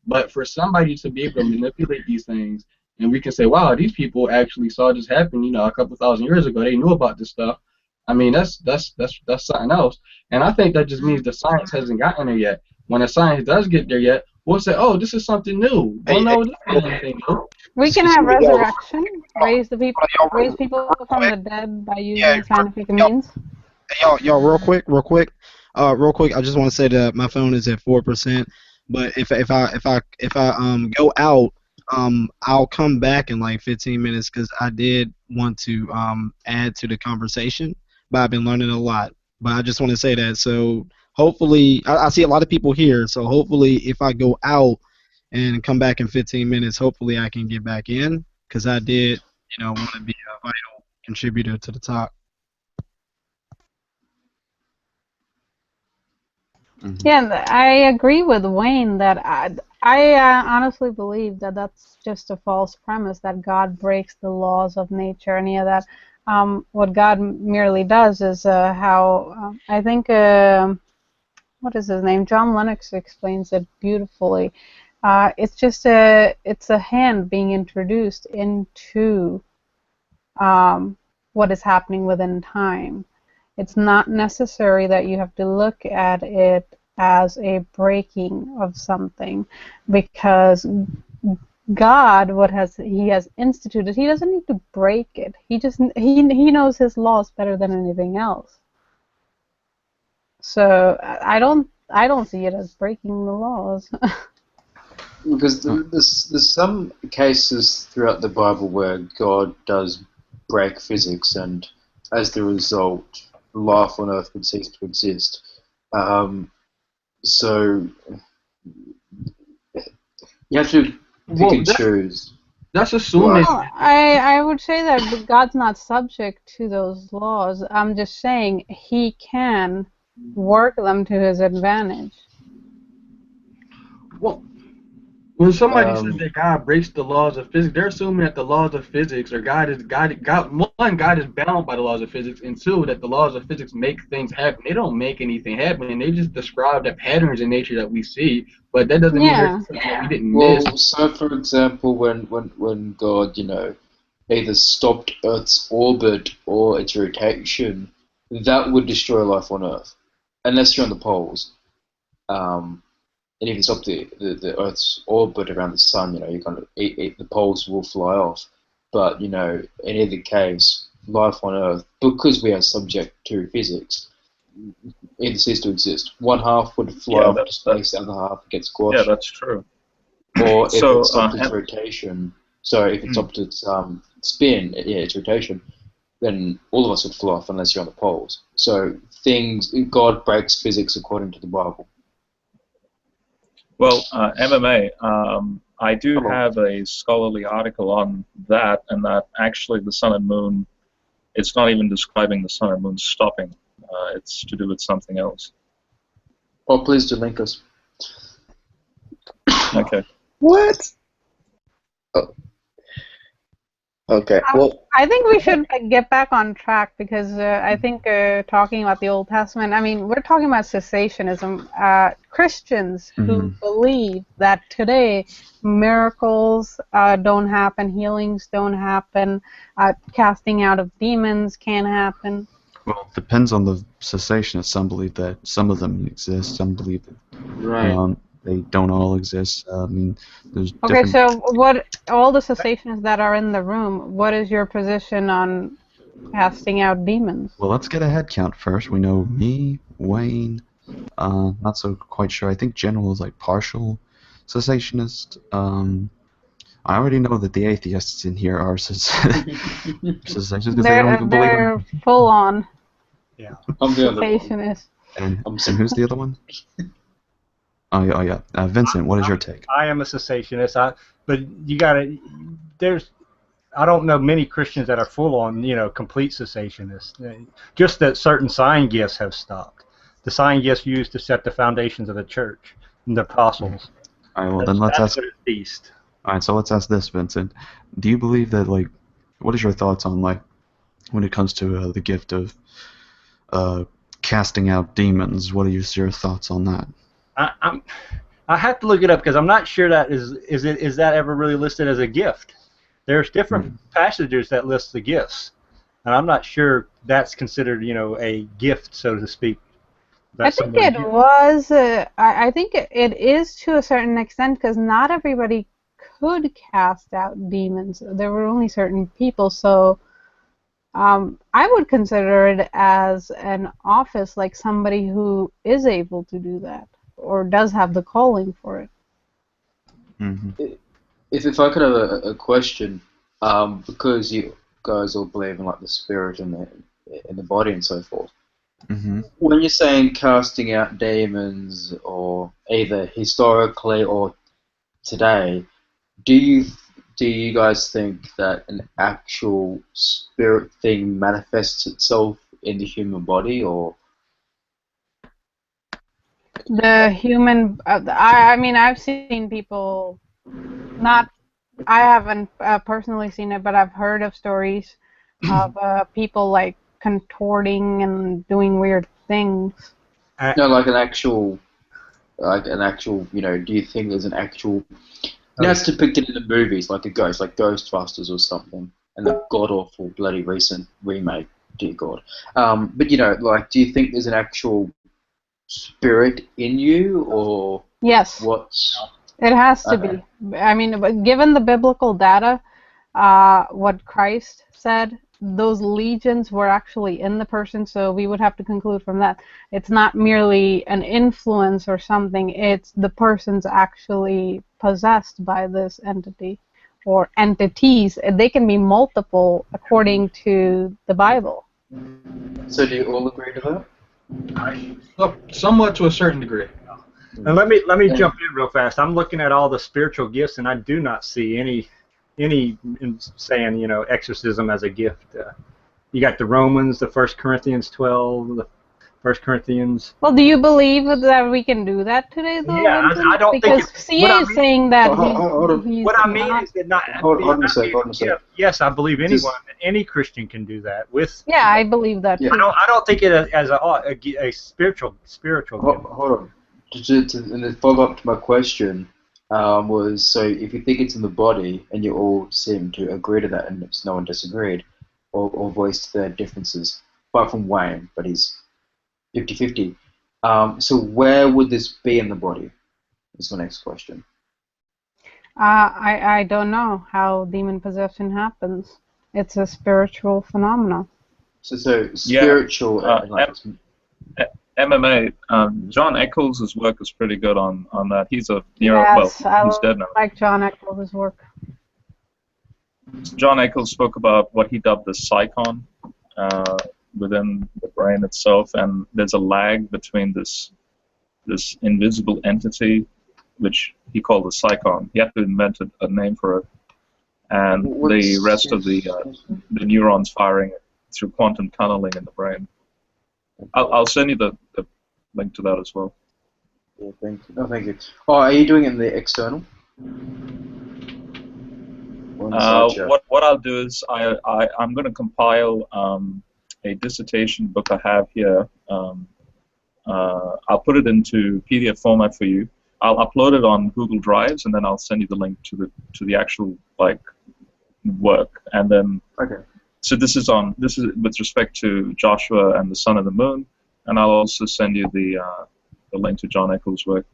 but for somebody to be able to manipulate these things, and we can say, wow, these people actually saw this happen, a couple thousand years ago. They knew about this stuff. I mean, that's something else. And I think that just means the science hasn't gotten there yet. When the science does get there yet, we'll say, oh, this is something new. Well, Hey, no, this isn't anything new. We can have resurrection, raise people real from quick. the dead by Yeah, using scientific y'all, means. y'all, real quick. I just want to say that my phone is at 4%. But if I go out, I'll come back in like 15 minutes because I did want to add to the conversation. But I've been learning a lot. But I just want to say that. So hopefully, I see a lot of people here. So hopefully, if I go out and come back in 15 minutes, hopefully I can get back in because I did, want to be a vital contributor to the talk. Mhm. Yeah, and I agree with Wayne that I honestly believe that that's just a false premise that God breaks the laws of nature. Any of that. What God merely does is how I think what is his name? John Lennox explains it beautifully. It's a hand being introduced into what is happening within time. It's not necessary that you have to look at it as a breaking of something, because God, He has instituted, He doesn't need to break it. He knows His laws better than anything else. So I don't see it as breaking the laws. Because there's some cases throughout the Bible where God does break physics, and as the result, life on Earth would cease to exist. So you have to pick Well, and choose. that's Right. assuming. Well, I would say that God's not subject to those laws. I'm just saying He can work them to His advantage. Well, when somebody says Um, that God breaks the laws of physics, they're assuming that the laws of physics or God is bound by the laws of physics, and two, that the laws of physics make things happen. They don't make anything happen. They just describe the patterns in nature that we see, but that doesn't mean there's Yeah. something that we didn't miss. well, so for example, when God, either stopped Earth's orbit or its rotation, that would destroy life on Earth, unless you're on the poles. And if you stop the Earth's orbit around the sun, you kind of the poles will fly off. But in either case, life on Earth, because we are subject to physics, either cease to exist. One half would fly Yeah, off into space, the other half gets yeah, squashed. that's true. Or if So, it stopped its rotation, sorry, if it stopped its spin, its rotation, then all of us would fly off unless you're on the poles. So God breaks physics according to the Bible. well, MMA, I do Hello. have a scholarly article on that, and that actually the sun and moon, it's not even describing the sun and moon stopping. It's to do with something else. Oh, please do link us. Okay. What? Oh, okay. Well, I think we should get back on track because I think talking about the Old Testament, I mean, we're talking about cessationism. Christians who Mhm. believe that today miracles don't happen, healings don't happen, casting out of demons can't happen. Well, it depends on the cessationists. Some believe that some of them exist. Some believe that Right. they don't all exist. I mean, there's Okay, different. so all the cessationists that are in the room, what is your position on casting out demons? Well, let's get a head count first. We know me, Wayne. Not so quite sure. I think General is like partial cessationist. I already know that the atheists in here are cessationists because they don't even believe in. They're full on Yeah. I'm the other one. cessationists. And who's the other one? Oh yeah. Vincent, what is your take? I am a cessationist. But you gotta. There's. I don't know many Christians that are full on, complete cessationists. Just that certain sign gifts have stopped. The sign gifts used to set the foundations of the church and the apostles. All right, well then let's That's ask. what it ceased. All right, so let's ask this, Vincent. Do you believe that what is your thoughts on when it comes to the gift of uh, casting out demons? What are your thoughts on that? I have to look it up because I'm not sure that is that ever really listed as a gift. There's different passages that list the gifts, and I'm not sure that's considered a gift, so to speak. I That think somebody it was. I think it is to a certain extent because not everybody could cast out demons. There were only certain people, so I would consider it as an office, like somebody who is able to do that or does have the calling for it. Hmm. If I could have a question, because you guys all believe in like the spirit and the body and so forth. Hmm. When you're saying casting out demons, or either historically or today, do you do you guys think that an actual spirit thing manifests itself in the human body, or The human, I mean, I've seen people, not, I haven't personally seen it, but I've heard of stories of people like contorting and doing weird things. uh, no, like an actual, do you think there's an actual, oh, it's depicted in the movies like a ghost, like Ghostbusters or something, and the god awful bloody recent remake, dear God. But like, do you think there's an actual spirit in you, or Yes, what's it has to okay? be. I mean, but given the biblical data, what Christ said, those legions were actually in the person, so we would have to conclude from that it's not merely an influence or something, it's the person's actually possessed by this entity or entities. They can be multiple according to the Bible. So do you all agree to that? Somewhat to a certain degree. and let me And jump in real fast. I'm looking at all the spiritual gifts, and I do not see any saying exorcism as a gift. You got the Romans, the 1 Corinthians 12, the 1 Corinthians. Well, do you believe that we can do that today, though, Yeah, I Vincent? don't think Because it's what CA I is mean. saying that hold on, he's What I mean not. is that not hold on a not sec, being hold on a a sec. gift. Yes, I believe anyone, Just any Christian can do that. With Yeah, I believe that yeah, too. I don't think it as a spiritual gift. hold on. And the follow up to my question was, so if you think it's in the body and you all seem to agree to that and no one disagreed or voiced their differences, apart from Wayne, but he's 50-50. So where would this be in the body is my next question. I don't know how demon possession happens. It's a spiritual phenomenon. So Yeah, spiritual uh, and like MMA. John Eccles' work is pretty good on that. He's a well, Yes, he's I dead now. like John Eccles' work. John Eccles spoke about what he dubbed the psychon uh, within the brain itself, and there's a lag between this invisible entity, which he called the psychon. He had to invent a name for it, and the what's rest of his the neurons firing through quantum tunneling in the brain. I'll send you the link to that as well. yeah, thank you. No, thank you. Oh, are you doing it in the external or in the side chat? What I'll do is I'm going to compile a dissertation book I have here. I'll put it into PDF format for you. I'll upload it on Google Drives, and then I'll send you the link to the actual work. And then Okay. so this is with respect to Joshua and the Sun and the Moon, and I'll also send you the link to John Eccles' work.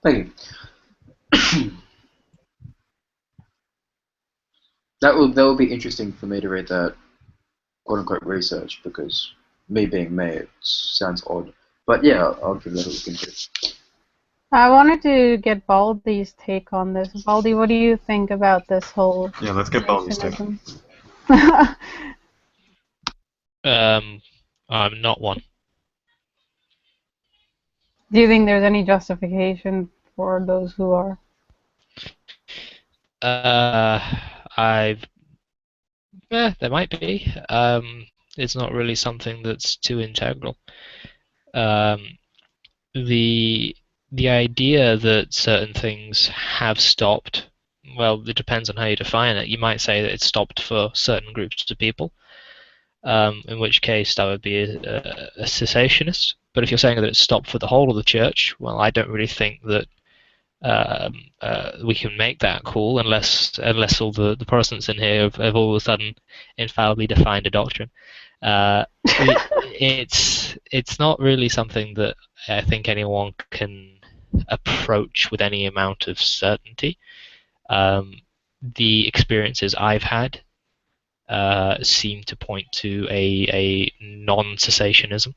Thank you. That will be interesting for me to read that quote unquote research, because me being me, it sounds odd. But yeah, I'll give that a look into it. I wanted to get Baldy's take on this. Baldy, what do you think about this whole Yeah, let's get Baldy's take. creationism? I'm not one. Do you think there's any justification for those who are? There might be. It's not really something that's too integral. The idea that certain things have stopped, well, it depends on how you define it. You might say that it's stopped for certain groups of people, in which case that would be a cessationist. But if you're saying that it's stopped for the whole of the church, well, I don't really think that we can make that call unless all the Protestants in here have all of a sudden infallibly defined a doctrine. It's not really something that I think anyone can approach with any amount of certainty. The experiences I've had seem to point to a non-cessationism.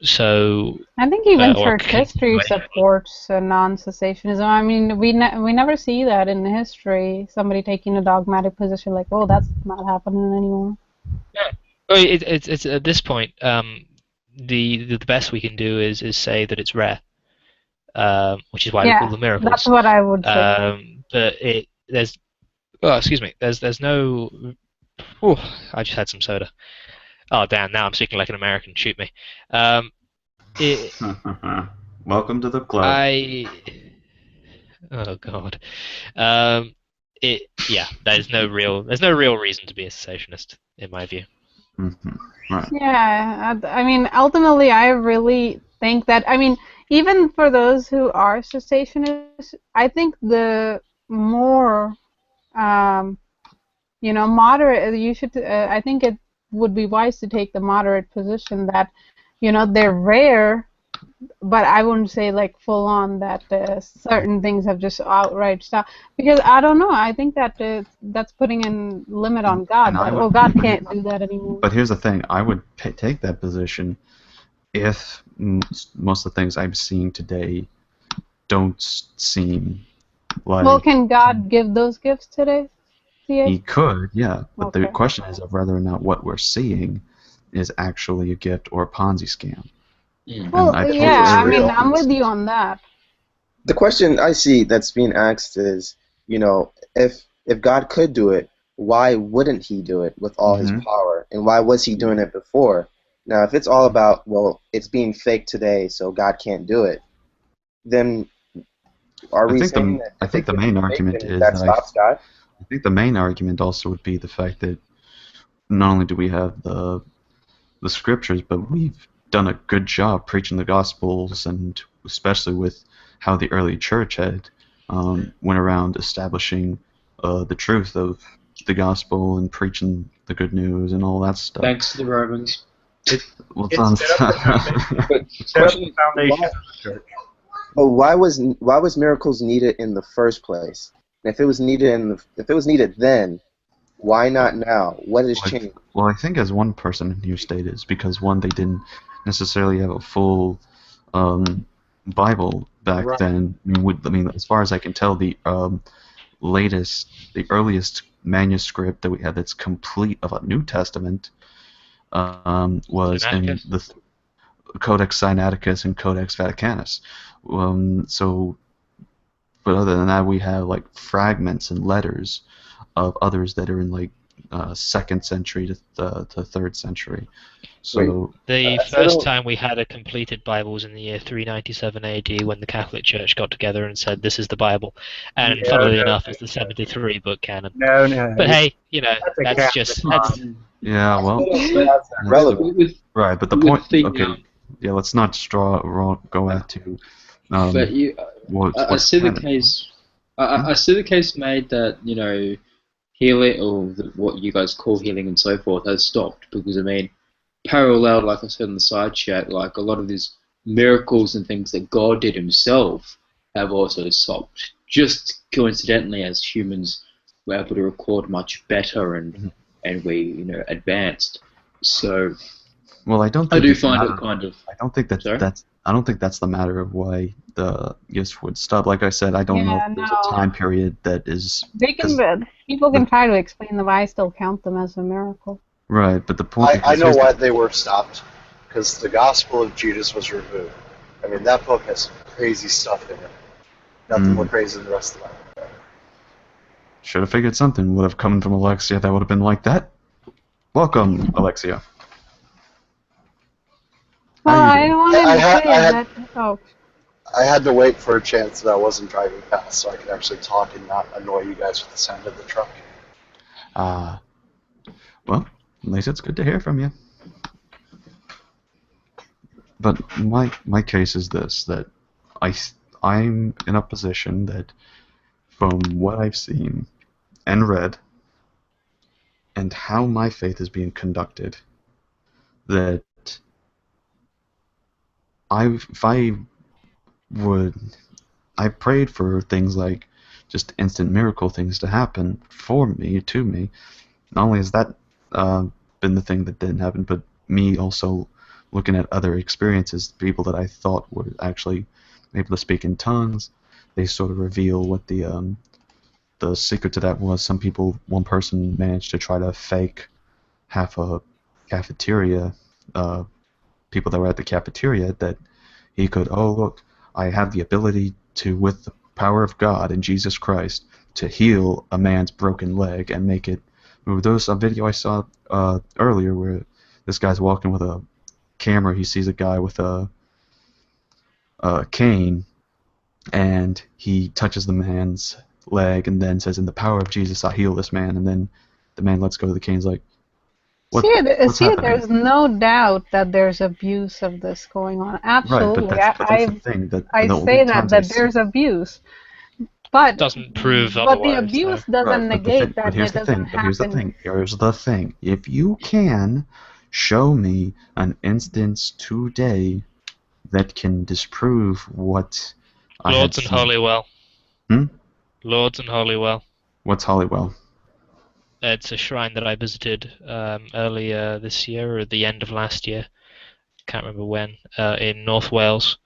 So I think even or church history supports non-cessationism. I mean, we never see that in history. Somebody taking a dogmatic position like, "Oh, that's not happening anymore." Yeah. Well, it's at this point, the best we can do is say that it's rare, which is why we call Yeah, them that's miracles. what I would say. But there's excuse me, there's no. Oh, I just had some soda. Oh damn! Now I'm speaking like an American. Shoot me. It, Welcome to the club. Oh god. There's no real reason to be a cessationist in my view. Right. Yeah, I mean, ultimately, I really think that, I mean, even for those who are cessationists, I think the more, um, moderate, I think it would be wise to take the moderate position that, they're rare, but I wouldn't say like full on that certain things have just outright stopped. Because I don't know, I think that that's putting a limit on God, And I that, would, oh, God can't do that anymore. but here's the thing: I would take that position if most of the things I'm seeing today don't seem Well, like can God give those gifts today, CA? he could, yeah. But the Okay. question is of whether or not what we're seeing is actually a gift or a Ponzi scam. And Well, I totally yeah, I agree mean, real. I'm with with you on that. The question I see that's being asked is, if God could do it, why wouldn't he do it with all his power? And why was he doing it before? Now, if it's all about, well, it's being fake today, so God can't do it, then are we saying that I if think it's the being main fake, argument then is that that stops God? I think the main argument also would be the fact that not only do we have the scriptures, but we've done a good job preaching the gospels, and especially with how the early church had went around establishing the truth of the gospel and preaching the good news and all that stuff. Thanks to the Romans. Well, It set up the foundation. But Set up the question, foundation why, of the church. but why was miracles needed in the first place? And if it was needed then, why not now? What has changed? Well, I think as one person in here stated, it's because one, they didn't necessarily have a full Bible back Right. then. I mean, as far as I can tell, the earliest manuscript that we have that's complete of a New Testament was in Sinaiticus? the Codex Sinaiticus and Codex Vaticanus. But other than that, we have like fragments and letters of others that are in like 2nd century to 3rd century. So The So first time we had a completed Bible was in the year 397 AD when the Catholic Church got together and said this is the Bible, and No, funnily no, enough, it's the 73 book canon. no. But hey, That's a that's Catholic just problem. yeah, I well, still don't see But how it's that's relevant. right. But the with point, the okay, yeah, let's not go at to but I what's see the canon. case. I see the case made that healing or what you guys call healing and so forth has stopped because I mean, parallel, like I said in the side chat, like a lot of these miracles and things that God did Himself have also stopped. Just coincidentally, as humans were able to record much better and we advanced. So Well, I don't I think do it's a find matter. it kind of I don't think sorry. I don't think that's the matter of why the gifts would stop. Like I said, I don't know if Yeah, there's a no. time period that is People the can try to explain them, but I still count them as a miracle. right. But the point, I because know here's why the they were stopped. Because the Gospel of Judas was removed. I mean, that book has some crazy stuff in it. Nothing more crazy than the rest of the Bible. should have figured something would have come from Alexia that would have been like that. Welcome, Alexia. How Well, you I doing? wanted to say that. Oh, I had to wait for a chance that I wasn't driving fast so I could actually talk and not annoy you guys with the sound of the truck. Well, at least it's good to hear from you. But my case is this: that I I'm in a position that, from what I've seen and read, and how my faith is being conducted, that if I would, I prayed for things like just instant miracle things to happen for me, to me. Not only has that been the thing that didn't happen, but me also looking at other experiences, people that I thought were actually able to speak in tongues, they sort of reveal what the secret to that was. Some people, one person managed to try to fake half a cafeteria, people that were at the cafeteria, that he could, oh look, I have the ability to, with the power of God and Jesus Christ, to heal a man's broken leg and make it move. There was a video I saw earlier where this guy's walking with a camera. He sees a guy with a cane, and he touches the man's leg and then says, in the power of Jesus, I heal this man. And then the man lets go of the cane. He's like, what's happening? There's no doubt that there's abuse of this going on. Right, but Absolutely. that's the thing. I The say only that times I see, there's abuse. But Doesn't prove the otherwise. abuse So. doesn't right, negate but that here's it the doesn't thing. But here's the happen. thing. Here's the thing. If you can show me an instance today that can disprove what I had Lords and seen. Holywell. Hmm? Lords and Holywell. What's Holywell? It's a shrine that I visited earlier this year or at the end of last year. Can't remember when. In North Wales.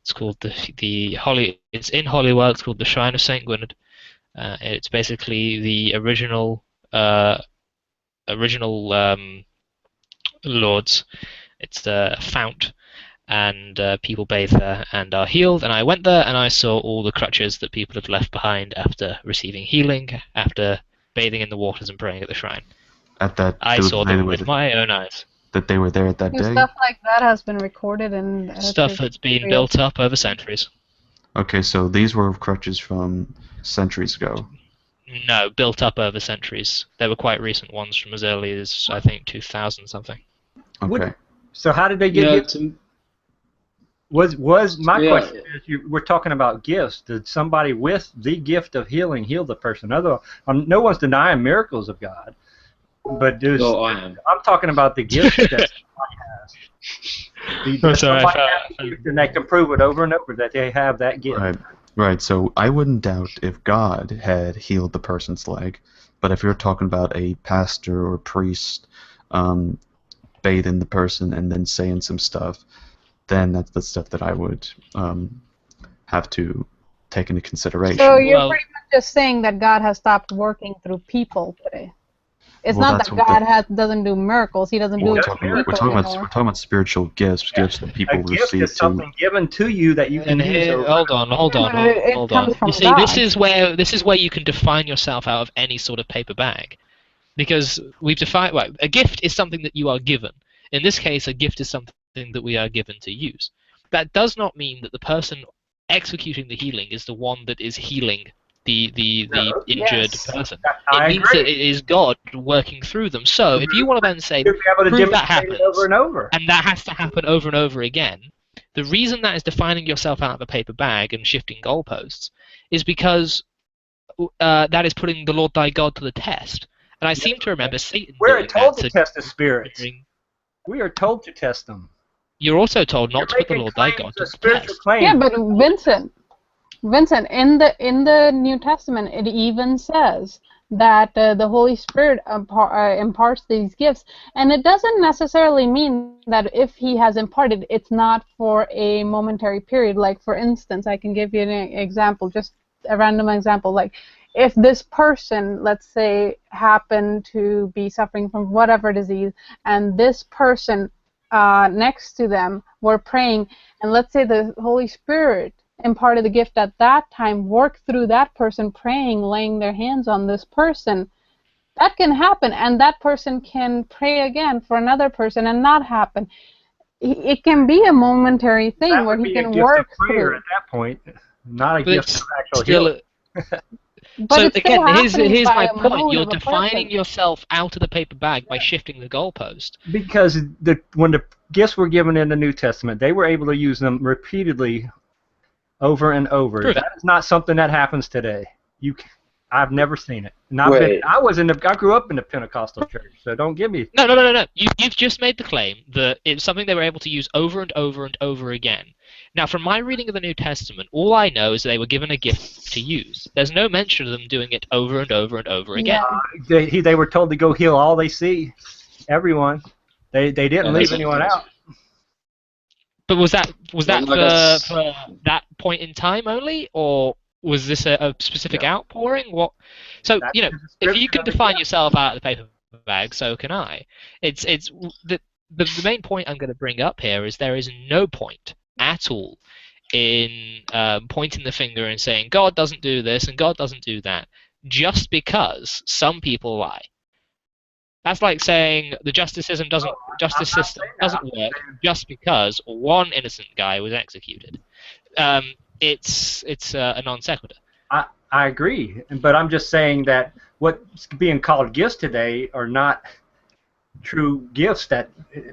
It's called the Holly. It's in Holywell. It's called the Shrine of Saint Gwynedd. It's basically the original lords. It's a fount, and people bathe there and are healed. And I went there and I saw all the crutches that people had left behind after receiving healing, after bathing in the waters and praying at the shrine. At that, I saw them with my own eyes. That they were there at that day? Stuff like that has been recorded in Stuff that's been built up over centuries. Okay, so these were crutches from centuries ago. No, built up over centuries. They were quite recent ones from as early as, I think, 2000 something. Okay. So how did they get hit? Was my question is, we're talking about gifts. Did somebody with the gift of healing heal the person? No one's denying miracles of God, but I'm talking about the gift that somebody has. Somebody has a gift and they can prove it over and over that they have that gift. Right. So I wouldn't doubt if God had healed the person's leg, but if you're talking about a pastor or priest bathing the person and then saying some stuff, then that's the stuff that I would have to take into consideration. So you're pretty much just saying that God has stopped working through people today. It's not that God doesn't do miracles; He doesn't do it through people. We're talking about spiritual gifts, gifts that people receive. A gift is something given to you that you can use. Hold on. You see, this is where you can define yourself out of any sort of paper bag, because we've defined a gift is something that you are given. In this case, a gift is something that we are given to use. That does not mean that the person executing the healing is the one that is healing the injured person. It means that it is God working through them. So if you want to then say, prove that happens, over and over, and that has to happen over and over again, the reason that is defining yourself out of a paper bag and shifting goalposts is because that is putting the Lord thy God to the test. And I seem to remember Satan. We're told to test the spirits. We are told to test them. You're also told not to put the Lord thy God to the test. Yeah, but Vincent, in the New Testament, it even says that the Holy Spirit imparts these gifts, and it doesn't necessarily mean that if He has imparted, it's not for a momentary period. Like, for instance, I can give you an example, just a random example. Like, if this person, let's say, happened to be suffering from whatever disease, and this person next to them were praying, and let's say the Holy Spirit imparted the gift at that time, work through that person praying, laying their hands on this person, that can happen, and that person can pray again for another person and not happen. It can be a momentary thing where he can work through. At that point, not a gift of actual healing. So again, here's my point. You're defining yourself out of the paper bag by shifting the goalpost. Because when the gifts were given in the New Testament, they were able to use them repeatedly over and over. Prove it. That is not something that happens today. I've never seen it. And Wait. I grew up in the Pentecostal church, so don't give me. No. You've just made the claim that it's something they were able to use over and over and over again. Now, from my reading of the New Testament, all I know is they were given a gift to use. There's no mention of them doing it over and over and over again. They were told to go heal all they see, everyone. They didn't leave anyone out. But was that Well, for that point in time only, or was this a specific outpouring? What? So That's you know, the if you description can of the define gift. yourself out of the paper bag, so can I. It's the main point I'm going to bring up here is there is no point at all in pointing the finger and saying God doesn't do this and God doesn't do that just because some people lie. That's like saying the justice system doesn't work just because one innocent guy was executed. It's a non sequitur. I agree, but I'm just saying that what's being called gifts today are not true gifts that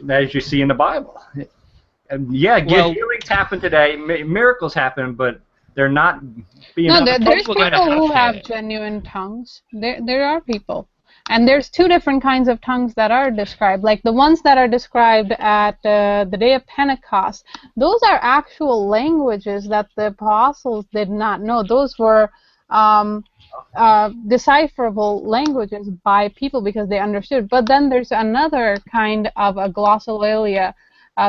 as you see in the Bible. Healings happen today, miracles happen, but they're not being. No, the there's problem we're people gonna who have have here- genuine tongues. There are people. And there's two different kinds of tongues that are described. Like the ones that are described at the day of Pentecost, those are actual languages that the apostles did not know. Those were decipherable languages by people because they understood. But then there's another kind of a glossolalia,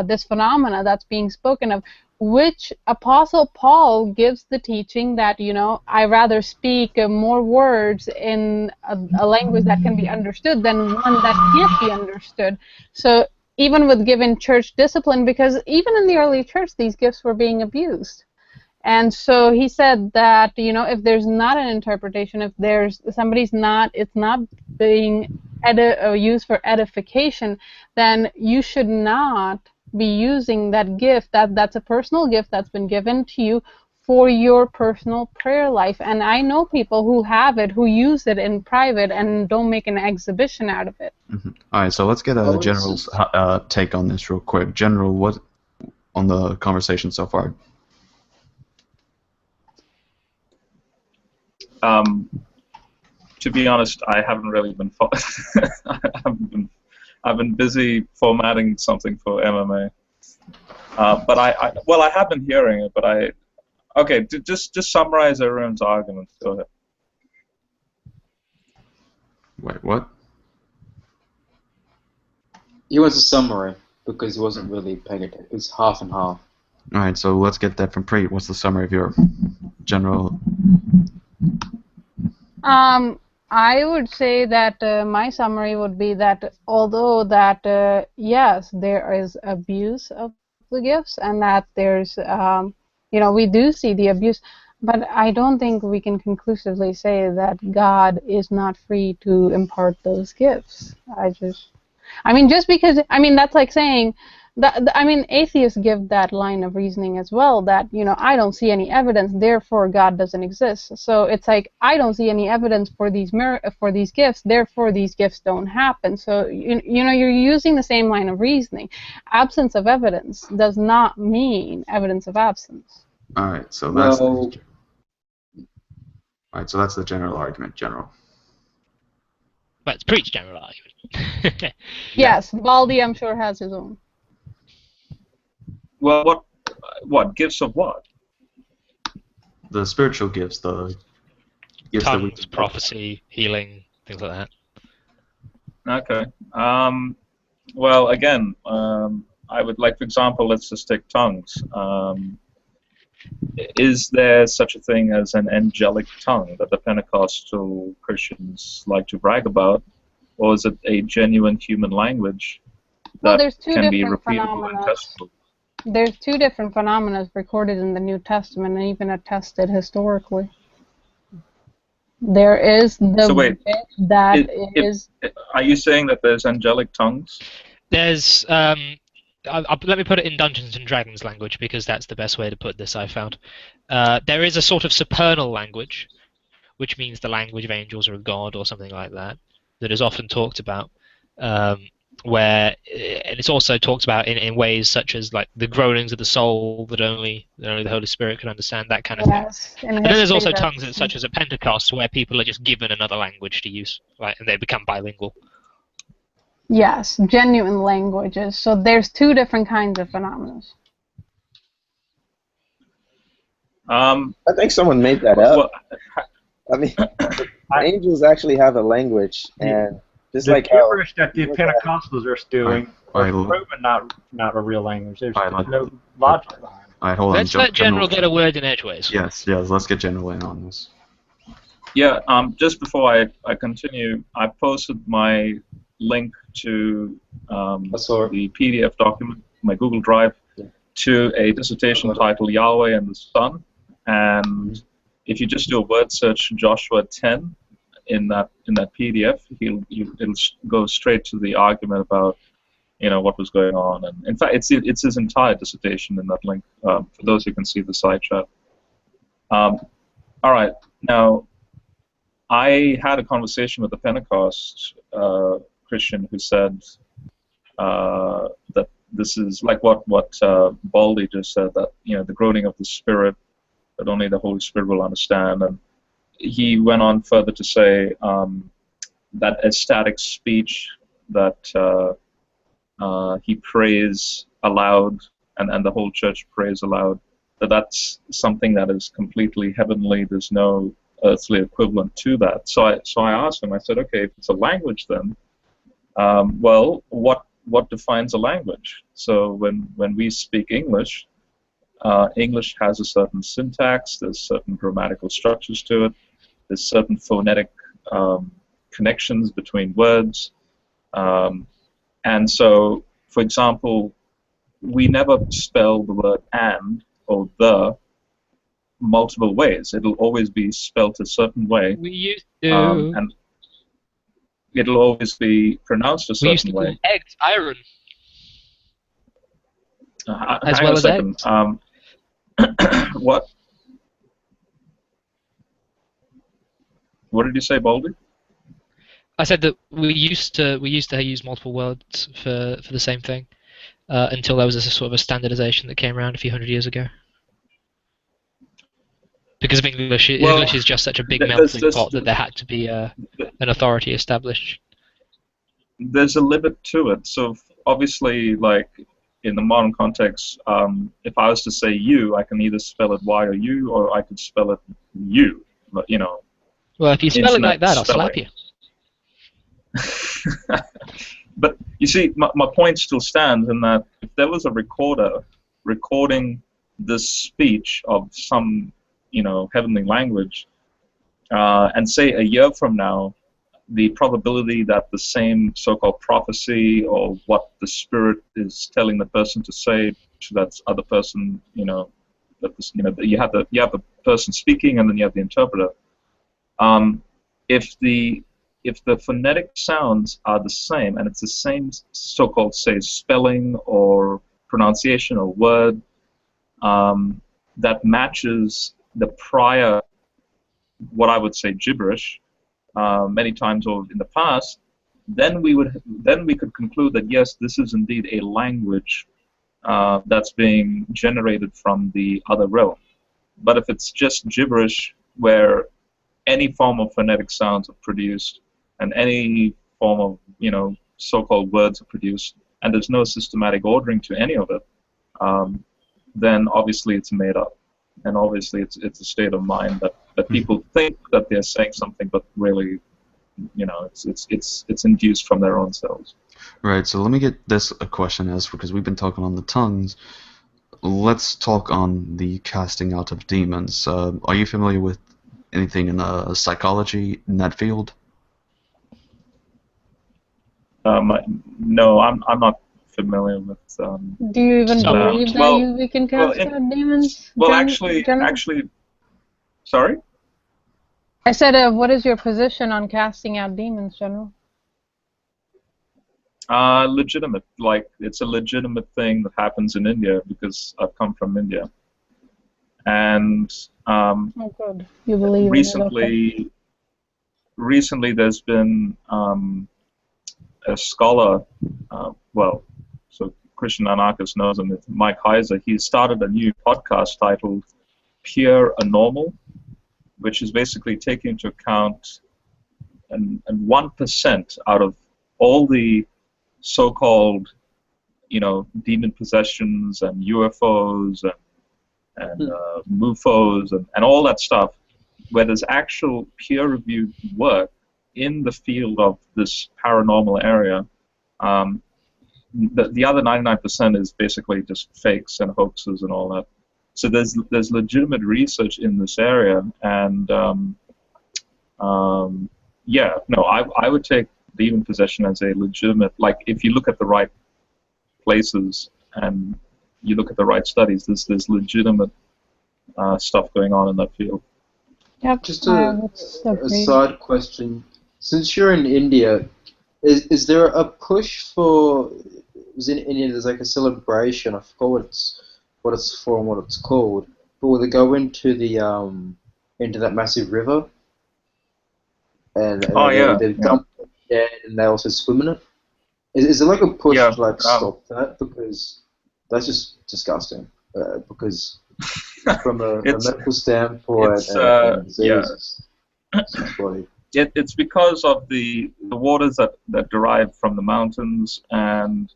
this phenomena that's being spoken of, which Apostle Paul gives the teaching that, you know, I rather speak more words in a language that can be understood than one that can't be understood. So even with given church discipline, because even in the early church, these gifts were being abused. And so he said that, you know, if there's not an interpretation, if there's it's not being used for edification, then you should not be using that gift. That's a personal gift that's been given to you for your personal prayer life. And I know people who have it, who use it in private and don't make an exhibition out of it. Mm-hmm. All right, so let's get a general's take on this real quick. General, what on the conversation so far? To be honest, I haven't really been. I've been busy formatting something for MMA. But I have been hearing it. Okay. Just summarize everyone's argument. Go ahead. Wait, what? He wants a summary because he wasn't really paying attention. It's half and half. All right, so let's get that from Preet. What's the summary of your general? I would say that my summary would be that although that yes, there is abuse of the gifts, and that there's you know, we do see the abuse, but I don't think we can conclusively say that God is not free to impart those gifts. Just because, that's like saying that, atheists give that line of reasoning as well, that, you know, I don't see any evidence, therefore God doesn't exist. So it's like, I don't see any evidence for these gifts, therefore these gifts don't happen. So, you know, you're using the same line of reasoning. Absence of evidence does not mean evidence of absence. All right, so that's the general argument, General. But it's Preet's general argument. Yes, Baldy, I'm sure, has his own. Well, what gifts of what? The spiritual gifts, the gifts that we Tongues, prophecy, healing, things like that. Okay. Well, again, I would like, for example, let's just take tongues. Is there such a thing as an angelic tongue that the Pentecostal Christians like to brag about, or is it a genuine human language that there's two can be different repeatable and testable? There's two different phenomena recorded in the New Testament and even attested historically. There is the Are you saying that there's angelic tongues? There's let me put it in Dungeons and Dragons language because that's the best way to put this, I found. There is a sort of supernal language, which means the language of angels or of God or something like that, that is often talked about. and it's also talked about in ways such as like the groanings of the soul that only the Holy Spirit can understand, that kind of thing. Yes, in And then there's history also that's tongues such as at Pentecost, where people are just given another language to use, right, and they become bilingual. yes, genuine languages. So there's two different kinds of phenomena. I think someone made that up. Well, I mean, angels actually have a language, and just The like how gibberish that the you look at- Pentecostals are doing Alright, are proven not a real language. There's Alright, no logic behind it. All right, hold on. Let's let General get a word in edgeways. Yes, let's get General in on this. yeah, just before I continue, I posted my link to the PDF document, my Google Drive, to a dissertation titled Yahweh and the Son. And if you just do a word search Joshua 10 in that PDF, it'll go straight to the argument about what was going on. And in fact, it's his entire dissertation in that link, for those who can see the side chat. All right, now I had a conversation with a Pentecost Christian who said that this is like what Baldy just said, that the groaning of the Spirit that only the Holy Spirit will understand. And he went on further to say that ecstatic speech that he prays aloud, and the whole church prays aloud, that's something that is completely heavenly. There's no earthly equivalent to that. So I asked him, I said, okay, if it's a language then, well, what defines a language? So when we speak English, English has a certain syntax, there's certain grammatical structures to it, there's certain phonetic connections between words, and so, for example, we never spell the word and or the multiple ways. It'll always be spelt a certain way. We used to. And it'll always be pronounced a certain way. We used to call eggs iron. As hang well on a as second. eggs. What? What did you say, Baldy? I said that we used to use multiple words for the same thing until there was a sort of a standardization that came around a few hundred years ago. Because of English, English is just such a big melting pot that there had to be an authority established. There's a limit to it. So obviously, like in the modern context, if I was to say you, I can either spell it Y or U, or I could spell it you. But, Well, if you spell it like that, I'll slap you. But you see, my point still stands in that if there was a recorder recording this speech of some heavenly language, and say a year from now, the probability that the same so-called prophecy or what the Spirit is telling the person to say to that other person, that you have the person speaking and then you have the interpreter. If the phonetic sounds are the same and it's the same so-called, say, spelling or pronunciation or word that matches the prior, what I would say, gibberish, many times in the past, then we could conclude that yes, this is indeed a language that's being generated from the other realm. But if it's just gibberish where any form of phonetic sounds are produced and any form of so-called words are produced, and there's no systematic ordering to any of it, then obviously it's made up. And obviously it's a state of mind that people think that they're saying something, but really, it's induced from their own selves. Right. So let me get this a question asked, because we've been talking on the tongues. Let's talk on the casting out of demons. Are you familiar with anything in psychology in that field? No, I'm not familiar with. Do you even believe that we can cast out demons? Well, actually, sorry? I said, what is your position on casting out demons, General? Legitimate. Like, it's a legitimate thing that happens in India because I've come from India. And oh, good. You believe recently, there's been a scholar, well, so Christian anarchist knows him, it's Mike Heiser. He started a new podcast titled Pure Anormal, which is basically taking into account and 1% out of all the so-called, demon possessions and UFOs and MUFOs and all that stuff, where there's actual peer-reviewed work in the field of this paranormal area. The other 99% is basically just fakes and hoaxes and all that. So there's legitimate research in this area, and I would take demon possession as a legitimate, like, if you look at the right places and you look at the right studies, there's legitimate stuff going on in that field. Yep. Just a side question. Since you're in India, is there a push for? Because in India there's like a celebration. I forgot what it's for and what it's called. But where they go into that massive river, and they dump it dead, and they also swim in it. Is there like a push to like stop that? Because that's just disgusting. Because from a medical standpoint and diseases, it's because of the waters that derive from the mountains, and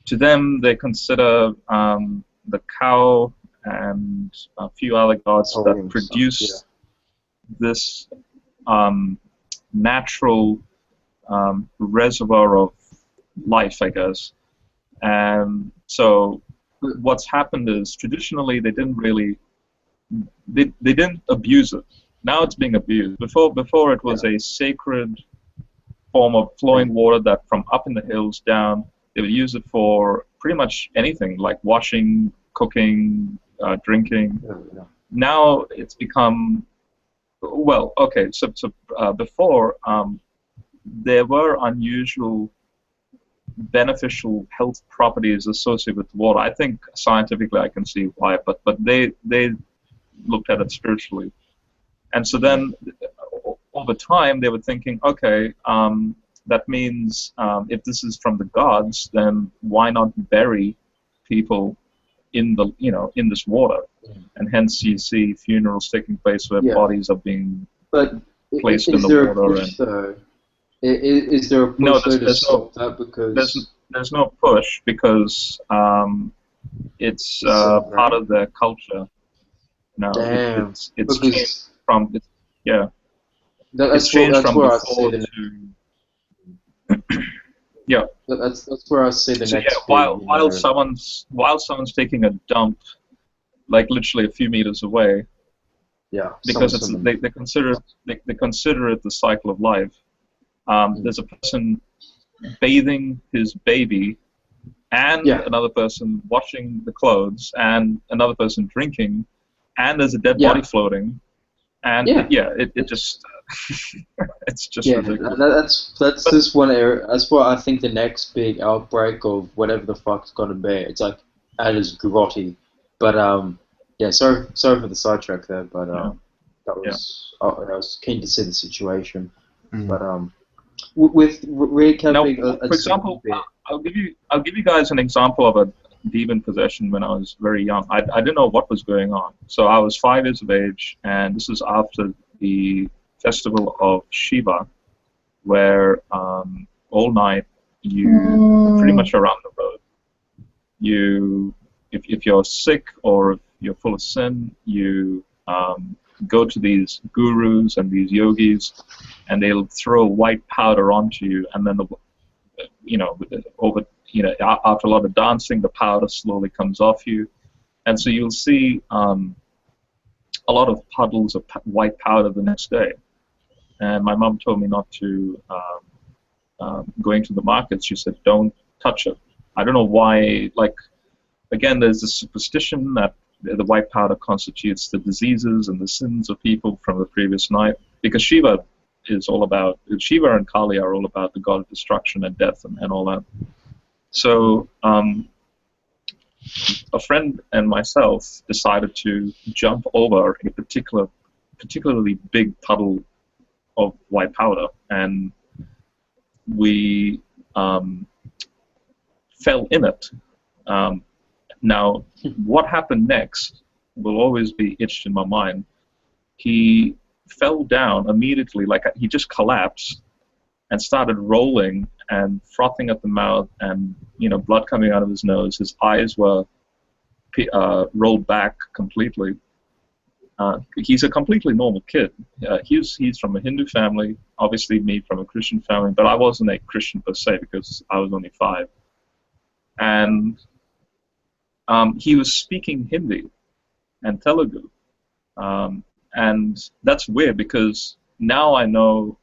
to them they consider the cow and a few other gods that produce this natural reservoir of life, I guess. And so what's happened is traditionally they didn't abuse it. Now it's being abused. Before it was a sacred form of flowing water that from up in the hills down, they would use it for pretty much anything, like washing, cooking, drinking. Now it's become, well, okay, so before there were unusual beneficial health properties associated with water. I think scientifically I can see why, but they looked at it spiritually. And so then over time they were thinking, okay, that means if this is from the gods, then why not bury people in this water? And hence you see funerals taking place where bodies are being placed in the water. Is there a push to stop that? Because there's no push because it's part of their culture. No, it's changed from It's changed from before to yeah. That's where I see the next. While someone's taking a dump, like literally a few meters away. Yeah. Because they consider it the cycle of life. There's a person bathing his baby, and another person washing the clothes, and another person drinking, and there's a dead body floating, and it just it's just ridiculous. That's just one area. That's what I think the next big outbreak of whatever the fuck's gonna be. It's like that is grotty, but sorry for the sidetrack there, but that was I was keen to see the situation, but with recapping. Now, for example, I'll give you guys an example of a demon possession when I was very young. I didn't know what was going on. So I was 5 years of age, and this is after the festival of Shiva, where all night you pretty much around the road. If you're sick or if you're full of sin, you go to these gurus and these yogis, and they'll throw white powder onto you, and then after a lot of dancing, the powder slowly comes off you, and so you'll see a lot of puddles of white powder the next day. And my mom told me not to going to the market. She said, "Don't touch it." I don't know why. Like, again, there's this superstition that the white powder constitutes the diseases and the sins of people from the previous night, because Shiva and Kali are all about the god of destruction and death and all that. So a friend and myself decided to jump over a particularly big puddle of white powder, and we fell in it. Now, what happened next will always be etched in my mind. He fell down immediately, like he just collapsed and started rolling and frothing at the mouth, and blood coming out of his nose. His eyes were rolled back completely. He's a completely normal kid. He's from a Hindu family, obviously me from a Christian family, but I wasn't a Christian per se because I was only 5. And he was speaking Hindi and Telugu. And that's weird because now I know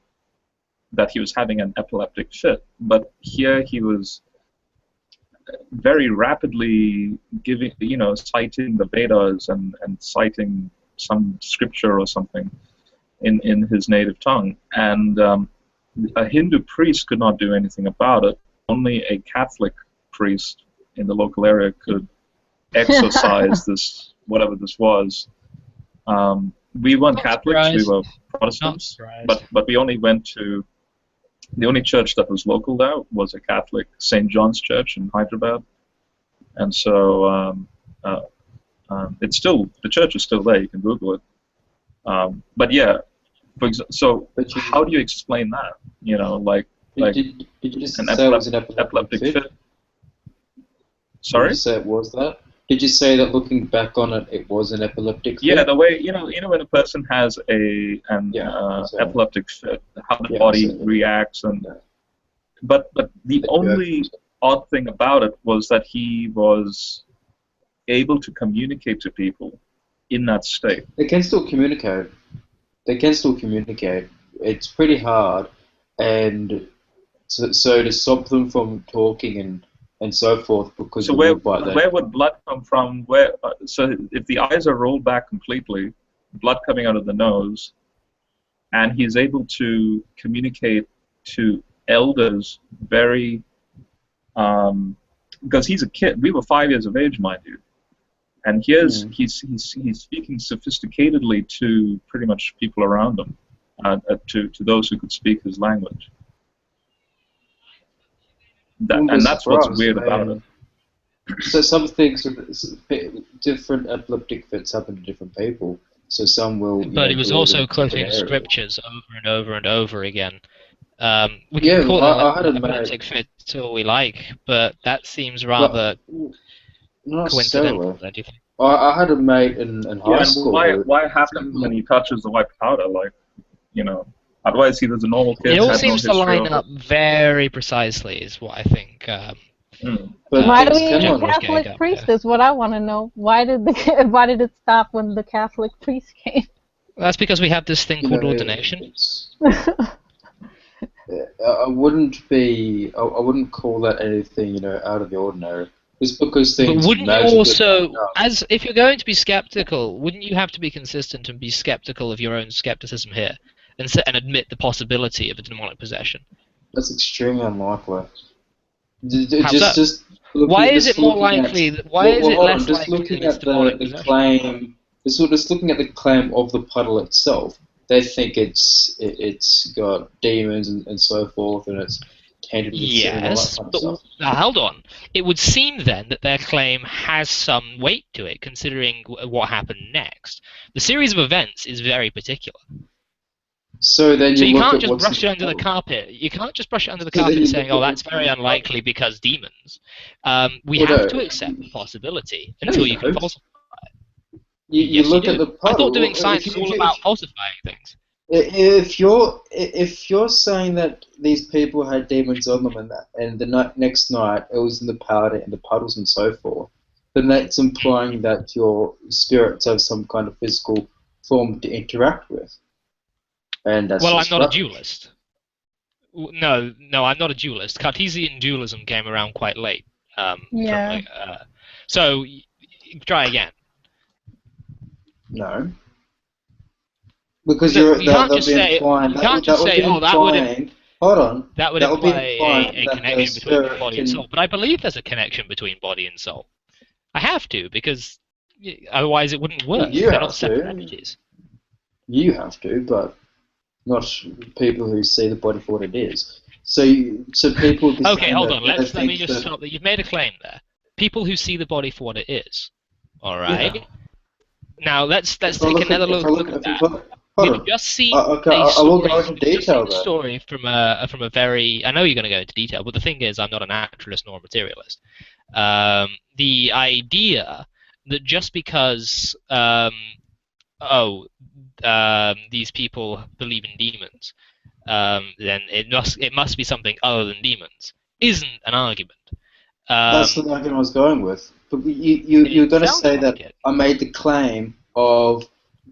that he was having an epileptic fit, but here he was very rapidly citing the Vedas and citing some scripture or something in his native tongue. And a Hindu priest could not do anything about it. Only a Catholic priest in the local area could exorcise this, whatever this was. We weren't Catholics, we were Protestants, but we only went to, the only church that was local there was a Catholic St. John's Church in Hyderabad. And so it's still, the church is still there, you can Google it. But yeah, so how do you explain that? Did you just an say it was an epileptic fit? Sorry? Sorry? Did you say it was that? Did you say that looking back on it, it was an epileptic fit? Yeah, the way, when a person has an epileptic fit, how the body reacts. But the only odd thing about it was that he was able to communicate to people in that state. They can still communicate. It's pretty hard, and so to stop them from talking and so forth because so where would blood come from? So if the eyes are rolled back completely, blood coming out of the nose, and he's able to communicate to elders very, because he's a kid. We were 5 years of age, mind you, and he's speaking sophisticatedly to pretty much people around him, to those who could speak his language. And that's what's weird about it. So some things, different epileptic fits happen to different people. So some will. But he was also quoting scriptures over and over and over again. We can call it an epileptic fit all we like, but that seems rather coincidental, don't you think? I had a mate in high school. Why happen when he touches the white powder? Otherwise he was a normal kid. It all seems to line up very precisely, is what I think. But why do we need a Catholic priest? Is what I want to know. Why did it stop when the Catholic priest came? That's because we have this thing called ordination. I wouldn't call that anything out of the ordinary. It's because things. But wouldn't you also, if you're going to be skeptical, wouldn't you have to be consistent and be skeptical of your own skepticism here, and admit the possibility of a demonic possession? That's extremely unlikely. Why is it more likely? Why is it less likely that it's demonic possession? Claim. Just looking at the claim of the puddle itself, they think it's got demons and so forth, and it's tainted with sin and all that kind of stuff. Now hold on. It would seem then that their claim has some weight to it, considering what happened next. The series of events is very particular. So you can't just brush it under the carpet. You can't just brush it under the carpet saying, "Oh, that's very unlikely because demons." We have to accept the possibility until you can falsify it. You look at the puddle. I thought doing science was all about falsifying things. If you're saying that these people had demons on them and the next night it was in the powder and the puddles and so forth, then that's implying that your spirits have some kind of physical form to interact with. And that's I'm not a dualist. No, I'm not a dualist. Cartesian dualism came around quite late. So try again. No. Because you can't just say, hold on. That would imply a connection between body and soul. But I believe there's a connection between body and soul. I have to, because otherwise it wouldn't work. They're not separate entities. You have to, but not people who see the body for what it is. So people would be Okay, saying hold that on. they Let me think just that stop. You've made a claim there. People who see the body for what it is. All yeah. right. Now let's If I take look at another if I look look at if that. I, hold You've on. just seen Okay, a I will go story. into You've just seen detail a though. story from a very. I know you're going to go into detail, but the thing is, I'm not a naturalist nor a materialist. The idea that just because these people believe in demons, then it must be something other than demons, isn't an argument. That's the argument I was going with. But you're It going to sounds say like that it, I made the claim of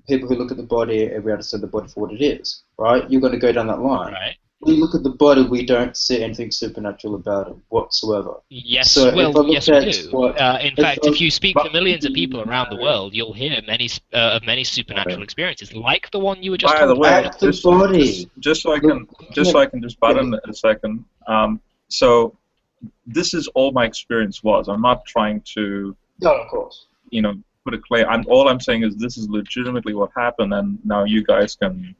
people who look at the body and we understand the body for what it is, right? You're going to go down that line. right? We look at the body, we don't see anything supernatural about it whatsoever. Yes, So if I well, look yes, we at do. what, In if fact, I, if you speak to millions of people around the Uh, world, you'll hear many supernatural experiences, like the one you were just by the talking way, about. at the body, looking just at, so I can just butt yeah, in a second. So this is all my experience was. I'm not trying to, yeah, of course. put a claim. All I'm saying is this is legitimately what happened, and now you guys can,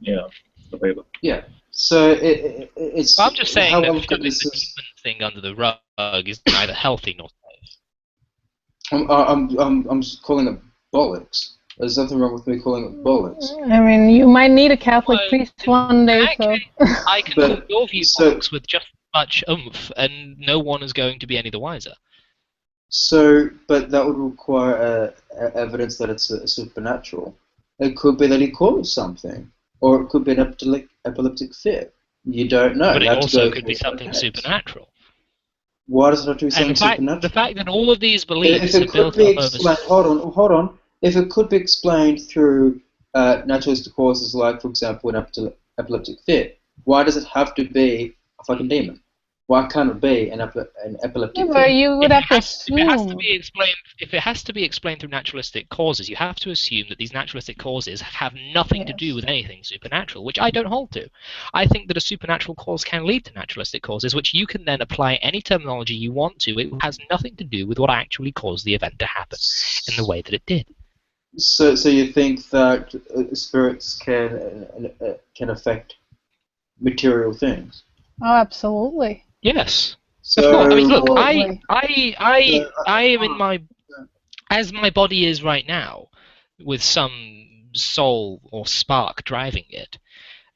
debate it. Yeah. So it's I'm just saying how I that look at shoving this the is demon thing under the rug is neither healthy nor safe. I'm just calling it bollocks. There's nothing wrong with me calling it bollocks. I mean, you might need a Catholic Well, priest in one day, that so. case, I can call But your view so bollocks with just as much oomph, and no one is going to be any the wiser. but that would require evidence that it's supernatural. It could be that he caused something, or it could be an epileptic fit. You don't know. But You it have to also go could be case by something case. supernatural. Why does it have to be And something the supernatural? fact that all of these If beliefs are it could built be up over. explained, hold on. If it could be explained through naturalistic causes, like for example an epileptic fit, why does it have to be a fucking demon? Why can't it be an Yeah, epileptic but fit? you would have to assume. If it has to be explained through naturalistic causes, you have to assume that these naturalistic causes have nothing to do Yes. with anything supernatural, which I don't hold to. I think that a supernatural cause can lead to naturalistic causes, which you can then apply any terminology you want to. It has nothing to do with what actually caused the event to happen in the way that it did. So you think that spirits can affect material things? Oh, absolutely. Yes, of course. I mean, So look, what? Absolutely. I am in Hold my on. as my body is right now, with some soul or spark driving it.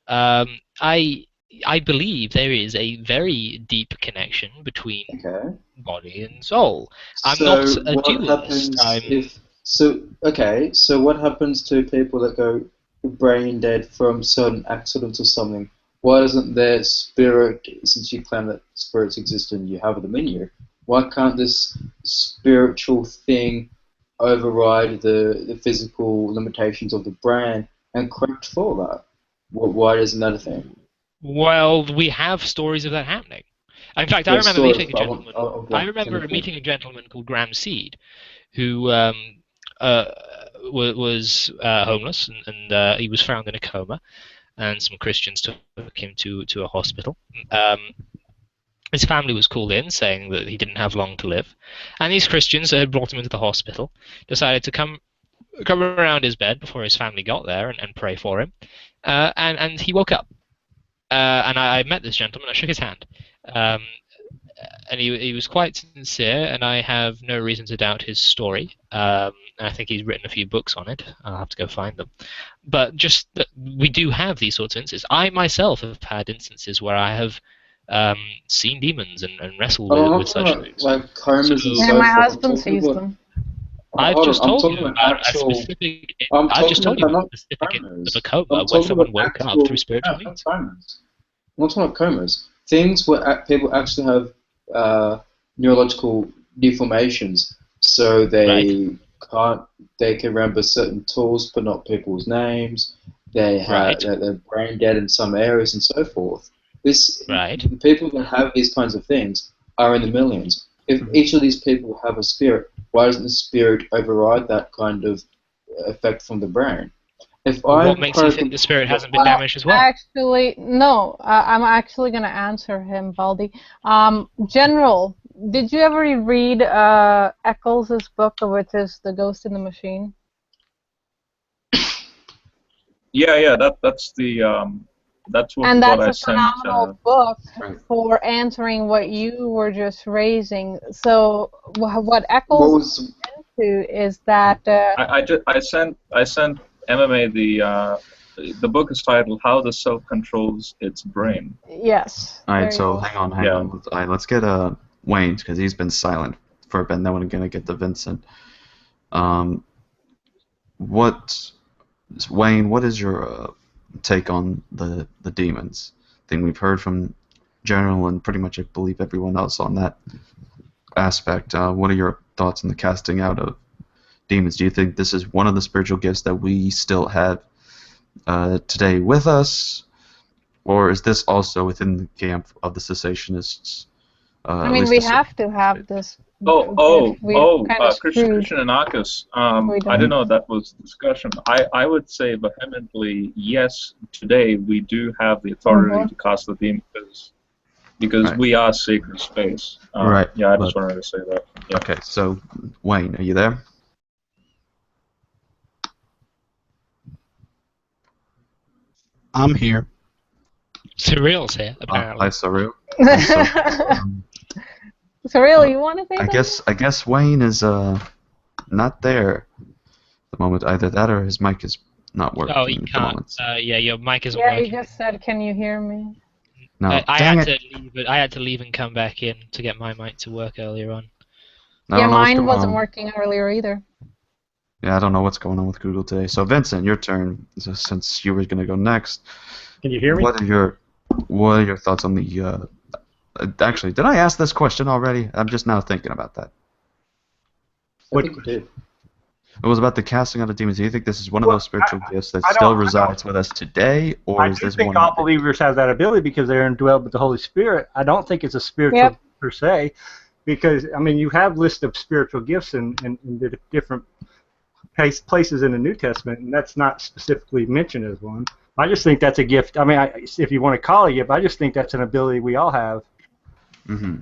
Um, I I believe there is a very deep connection between Okay. body and soul. I'm not So a what dualist. happens if so okay, so what happens to people that go brain dead from certain accidents or something? Why doesn't their spirit, since you claim that spirits exist and you have them in you, why can't this spiritual thing override the physical limitations of the brain and correct for that? Why isn't that a thing? Well, we have stories of that happening. In fact, You I have remember stories, meeting a but I want gentleman. of I like can remember you meeting a gentleman called Graham Seed, who uh, was homeless, and he was found in a coma, and some Christians took him to a hospital. Um, His family was called in saying that he didn't have long to live, and these Christians had brought him into the hospital, decided to come around his bed before his family got there and pray for him, and he woke up. And I met this gentleman. I shook his hand, um, and he was quite sincere, and I have no reason to doubt his story. And I think he's written a few books on it. I'll have to go find them. But just that we do have these sorts of instances. I myself have had instances where I have seen demons and wrestled I'm not with talking such about things. like So comas and Yeah, so my forth. I'm husband talking sees about. them. I've Hold on. just I'm told you talking about about a actual. specific. I'm I've just talking told you about about not a specific instance of a comas. coma I'm where talking someone about woke up through actual. spiritual No, not means. comas. I'm not talking about comas. Things where people actually have neurological deformations, so Right, can't. They can remember certain tools, but not people's names. right, They're brain dead in some areas and so forth. This right. the people that have these kinds of things are in the millions. If each of these people have a spirit, why doesn't the spirit override that kind of effect from the brain? If I What makes you croak think and the spirit hasn't been Well, damaged as well? actually, no. I'm actually going to answer him, Baldi. General, did you ever read Eccles's book, which is The Ghost in the Machine? Yeah, that's the that's And what that's I a sent. phenomenal book Right. for answering what you were just raising. So what What Eccles was into is that I sent MMA the book is titled "How the Self Controls Its Brain." yes, All right, there you so go. hang Yeah. on. All right, let's get Wayne because he's been silent for a bit. Then we're gonna get to Vincent. Um, what Wayne? What is your take on the demons thing? We've heard from General and pretty much I believe everyone else on that aspect. What are your thoughts on the casting out of demons? Do you think this is one of the spiritual gifts that we still have today with us, or is this also within the camp of the cessationists? I At mean, least a we certain. have to have this Oh, gift. We're kind of Christian screwed. and Anarchist. We I didn't don't. know that was discussion. I would say vehemently yes. Today we do have the authority Mhm. to cast the demon because Right. we are sacred space. Right. Yeah, I But just wanted to say that. Yeah. okay, so Wayne, are you there? I'm here. Surreal's here, Hi, apparently. Saru. Hi, so, um, So really, you want to say I something? guess Wayne is not there at the moment. Either that or his mic is not Oh, you working at the can't. moment. Yeah, your mic isn't Yeah, you working. just said, "Can you hear me?" No, I dang had it! to leave. I had to leave and come back in to get my mic to work earlier on. I Yeah, don't know what's mine going wasn't on. working earlier either. Yeah, I don't know what's going on with Google today. So Vincent, your turn. So since you were gonna go next, Can you hear me? what are your thoughts on the? Actually, did I ask this question already? I'm just now thinking about that. I What think you did. It was about the casting out of demons. Do you think this is one of Well, those spiritual gifts that I still don't. resides with us today, or I is do this think one? all believers have that ability because they're indwelled with the Holy Spirit. I don't think it's a spiritual Yep. per se, because I mean you have lists of spiritual gifts in the different places in the New Testament, and that's not specifically mentioned as one. I just think that's a gift. I mean, if you want to call it a gift, I just think that's an ability we all have. Mm-hmm.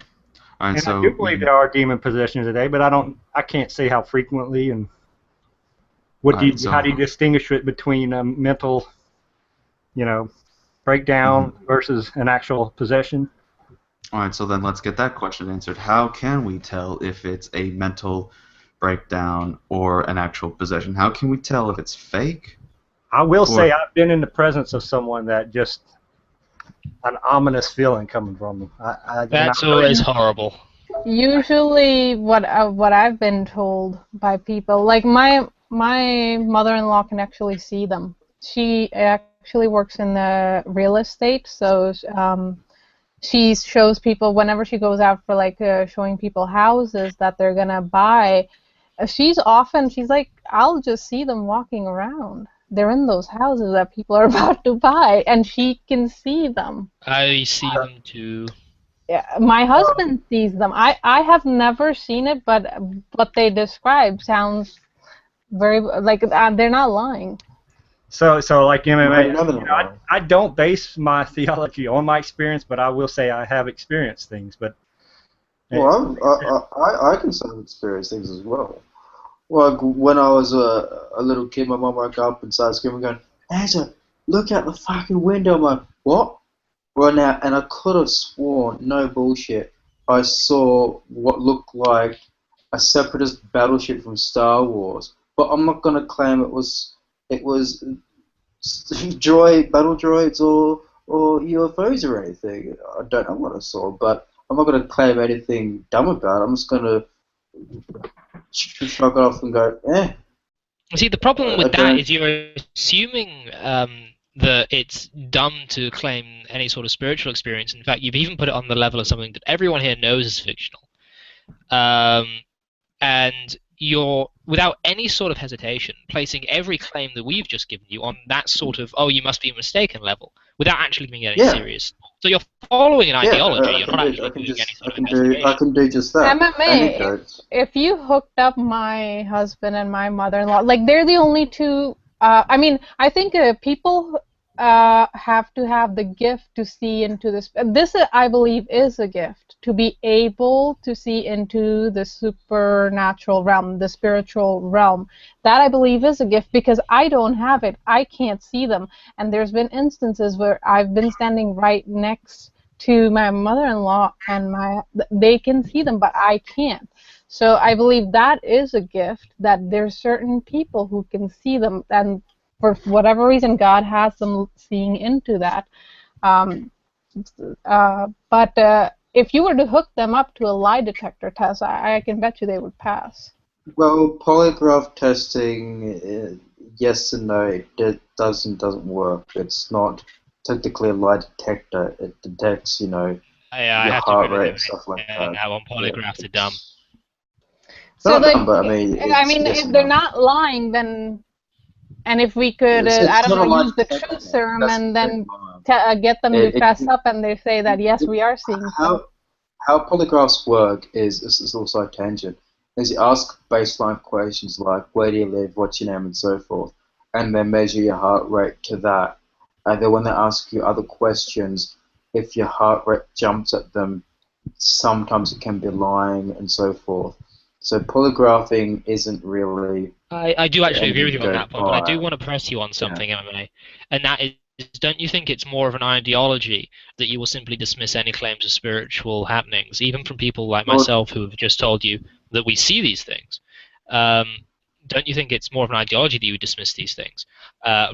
All right, And I do so believe there are demon possessions today, but I can't say how frequently and what do all right, you, how do you distinguish it between a mental, breakdown versus an actual possession? all right, so then let's get that question answered. How can we tell if it's a mental breakdown or an actual possession? How can we tell if it's fake? I will say Or I've been in the presence of someone that just an ominous feeling coming from them. That's always horrible. Usually, what I've been told by people, like my mother-in-law can actually see them. She actually works in the real estate, so she shows people whenever she goes out for like showing people houses that they're gonna buy. She's like, I'll just see them walking around. They're in those houses that people are about to buy, and she can see them. I see them too. Yeah, my husband sees them. I have never seen it, but what they describe sounds very like they're not lying. So like MMA, None of them are. I don't base my theology on my experience, but I will say I have experienced things. But Well, I can say I've experienced things as well. Like when I was a little kid, my mum woke up and started screaming, going, "Asa, look out the fucking window!" I'm like, "What?" Right now, and I could have sworn, no bullshit, I saw what looked like a separatist battleship from Star Wars. But I'm not gonna claim it was battle droids or UFOs or anything. I don't know what I saw, but I'm not gonna claim anything dumb about it. I'm just gonna shrug it off and go, eh. See, the problem I with that don't. is you're assuming that it's dumb to claim any sort of spiritual experience. In fact, you've even put it on the level of something that everyone here knows is fictional. And you're, without any sort of hesitation, placing every claim that we've just given you on that sort of, oh, you must be mistaken level, without actually being any Yeah. serious. So you're following an Yeah, ideology. I You're can not do. actually I can doing any just. I sort of can do. I investigation. can do just that. MMA, Anecdotes. if you hooked up my husband and my mother-in-law, like they're the only two. I mean, I think people have to have the gift to see into this. This, I believe, is a gift, to be able to see into the supernatural realm, the spiritual realm. That, I believe, is a gift, because I don't have it. I can't see them. And there's been instances where I've been standing right next to my mother-in-law, and they can see them, but I can't. So I believe that is a gift, that there's certain people who can see them, and for whatever reason, God has them seeing into that. Um, but if you were to hook them up to a lie detector test, I can bet you they would pass. Well, polygraph testing, yes and no, it doesn't work. It's not technically a lie detector. It detects, I your have to agree heart with rate him. and stuff like Yeah, that. that one Yeah, polygraphs are dumb. it's So, not like, dumb, but I mean, I it's mean, yes if and they're no. not lying, then, and if we could, I It's don't not know, a lie use the truth detector. serum That's and the thing, then Mom. get them to It, fess up, and they say that yes, we are seeing things. how polygraphs work is, this is also a tangent, is you ask baseline questions like where do you live, what's your name, and so forth, and then measure your heart rate to that. And then when they ask you other questions, if your heart rate jumps at them, sometimes it can be lying and so forth. So polygraphing isn't really I do actually agree anything with to you on go that point, but I do by. want to press you on Yeah. something, MMA, and that is, don't you think it's more of an ideology that you will simply dismiss any claims of spiritual happenings, even from people like Well, myself who have just told you that we see these things? Um, don't you think it's more of an ideology that you would dismiss these things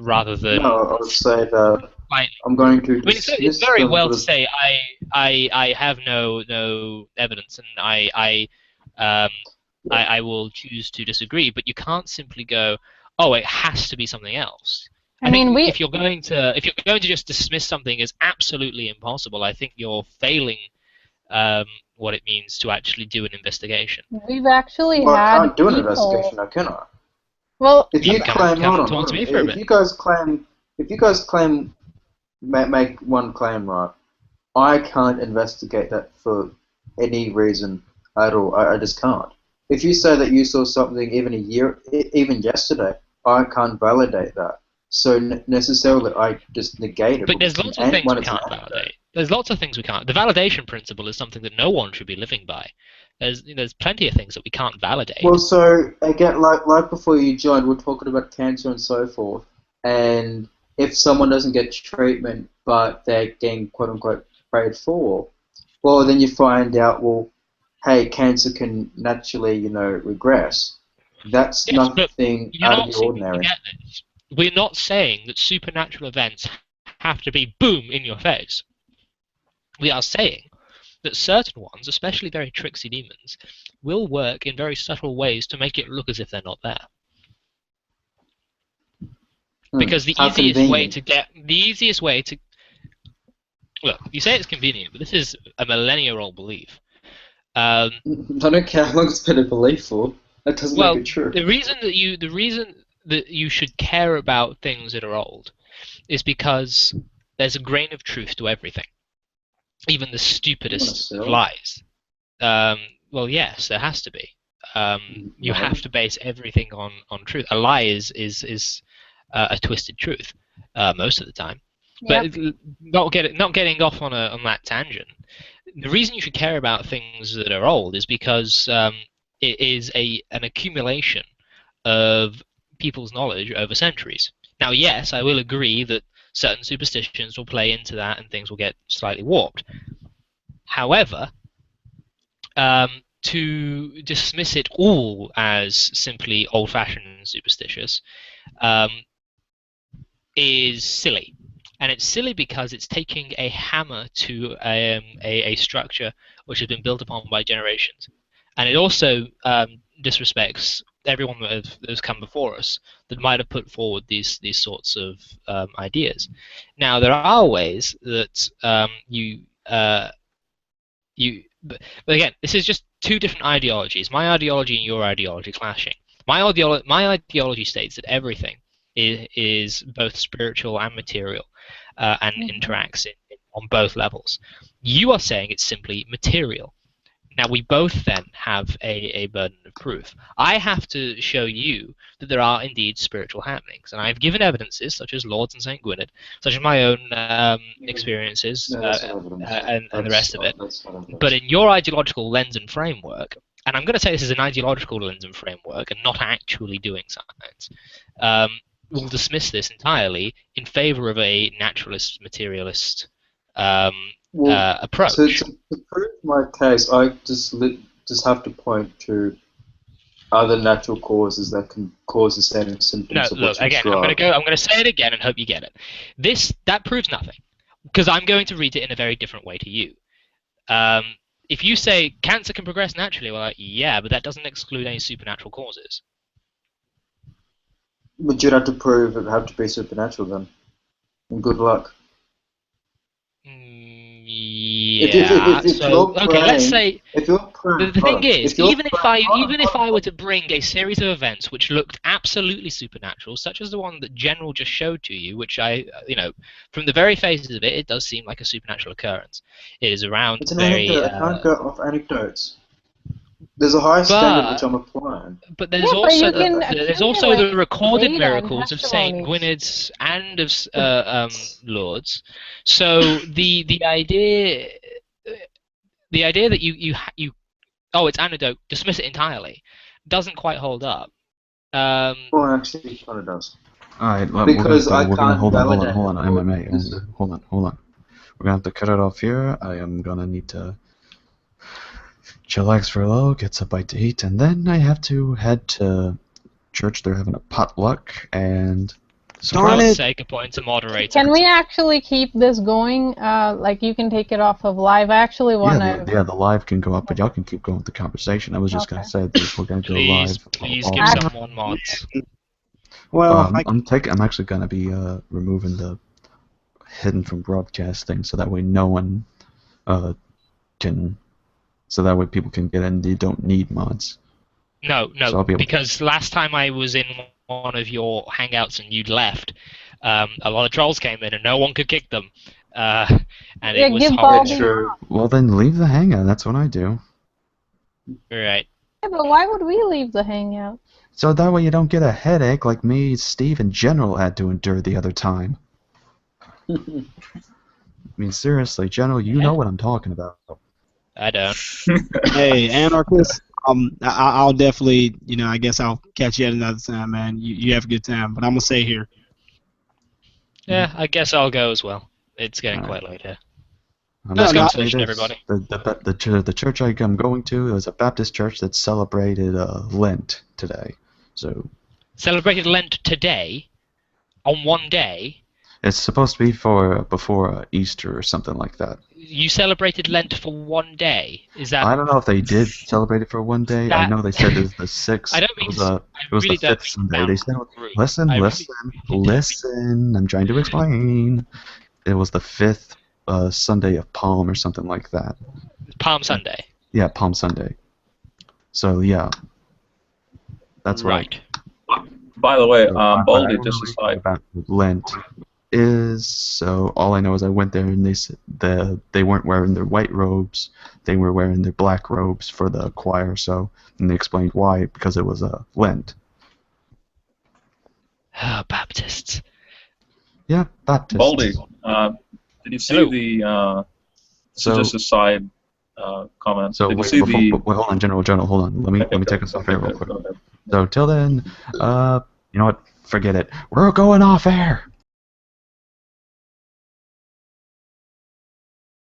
rather than no, I would say that like? I'm going to I mean, it's dismiss very them well for to the. say I have no evidence, and um, Yeah. I will choose to disagree. But you can't simply go, oh, it has to be something else. I I think mean, if you're going to just dismiss something as absolutely impossible, I think you're failing what it means to actually do an investigation. we've actually Well, I had can't do an people. investigation, now can I? Well, If You you can claim, hold on, talk hold to on. me for a bit. If you guys claim, make one claim right, I can't investigate that for any reason at all. I just can't. If you say that you saw something even a year, even yesterday, I can't validate that. So necessarily, I just negate it But because there's it's lots of things when we it's an can't anecdote. validate. There's lots of things we can't. The validation principle is something that no one should be living by. There's plenty of things that we can't validate. Well, so again, like before you joined, we're talking about cancer and so forth. And if someone doesn't get treatment, but they're getting quote unquote prayed for, well, then you find out, well, hey, cancer can naturally, regress. That's Yes, but nothing you're out of not the seeming to ordinary. get this. We're not saying that supernatural events have to be boom in your face. We are saying that certain ones, especially very tricksy demons, will work in very subtle ways to make it look as if they're not there. Because How convenient. the easiest way to look, you say it's convenient, but this is a millennia-old belief. Um, I don't care how long it's been a belief for. That doesn't make well, it true. the reason that you should care about things that are old is because there's a grain of truth to everything, even the You want to stupidest of sell? lies. Well, yes, there has to be. You No. have to base everything on truth. A lie is a twisted truth most of the time. yep. But not getting off on that tangent. The reason you should care about things that are old is because it is an accumulation of people's knowledge over centuries. Now, yes, I will agree that certain superstitions will play into that and things will get slightly warped. However, to dismiss it all as simply old-fashioned and superstitious um, is silly. And it's silly because it's taking a hammer to a structure which has been built upon by generations. And it also disrespects everyone that has come before us that might have put forward these sorts of ideas. Now, there are ways that but again, this is just two different ideologies. My ideology and your ideology clashing. My ideology states that everything is both spiritual and material, and Mhm. interacts on both levels. You are saying it's simply material. Now, we both then have a burden of proof. I have to show you that there are indeed spiritual happenings, and I've given evidences such as Lord's and St. Gwynedd, such as my own experiences, No, that's not evidence. and the rest of it. That's not evidence. But in your ideological lens and framework, and I'm going to say this is an ideological lens and framework and not actually doing science, we'll dismiss this entirely in favor of a naturalist, materialist approach. To prove my case, I just have to point to other natural causes that can cause the same symptoms No, of look, what you again, I'm going to say it again and hope you get it. That proves nothing, because I'm going to read it in a very different way to you. If you say cancer can progress naturally, well, yeah, but that doesn't exclude any supernatural causes. But you'd have to prove it had to be supernatural then. And good luck. Yeah. Let's say if you're praying, the thing is, even if I were to bring a series of events which looked absolutely supernatural, such as the one that General just showed to you, which from the very faces of it, it does seem like a supernatural occurrence. It is around it's an very. Anecdote. I can't go off anecdotes. There's a high standard which I'm applying. But there's also the recorded miracles of Saint Gwyned's and of Lourdes. So the idea that you it's anecdote, dismiss it entirely, doesn't quite hold up. Well, actually, it kind of does. All right, because we're gonna hold on, MMA. Hold on. We're gonna have to cut it off here. I am gonna need to chillax for a little, get some bite to eat, and then I have to head to church. They're having a potluck, and darn it! Sake of point to moderator. Can we actually keep this going? Like you can take it off of live. I actually want to. Yeah, the live can go up, but y'all can keep going with the conversation. I was just gonna say that we're gonna go live. Please give someone mods. Well, I'm actually gonna be removing the hidden from broadcast thing, so that way no one can. So that way people can get in. They don't need mods. No, because last time I was in one of your hangouts and you'd left, a lot of trolls came in and no one could kick them, and it was horrible. Well, then leave the hangout. That's what I do. Right. Yeah, but why would we leave the hangout? So that way you don't get a headache like me, Steve, and General had to endure the other time. I mean, seriously, General, you know what I'm talking about. I don't. Hey, anarchist. I'll definitely, I guess I'll catch you at another time, man. You have a good time, but I'm gonna stay here. Yeah, I guess I'll go as well. It's getting quite late here. Let's go to everybody. The church I'm going to is a Baptist church that celebrated Lent today. So celebrated Lent today, on one day. It's supposed to be before Easter or something like that. You celebrated Lent for one day? Is that? I don't know if they did celebrate it for one day. I know they said it was the 6th. I don't mean it was the 5th Sunday. They said, listen. I'm trying to explain. It was the 5th Sunday of Palm or something like that. Palm Sunday. Yeah, Palm Sunday. So yeah, that's right. By the way, Baldy, just aside about Lent. So all I know is I went there and they said they weren't wearing their white robes, they were wearing their black robes for the choir. So and they explained why, because it was Lent. Oh, Baptists. Yeah, Baptists. Baldy, did you see the? Just a side comment. So did wait, you see hold on, General, hold on. Let me take us off air real quick. So till then, you know what? Forget it. We're going off air.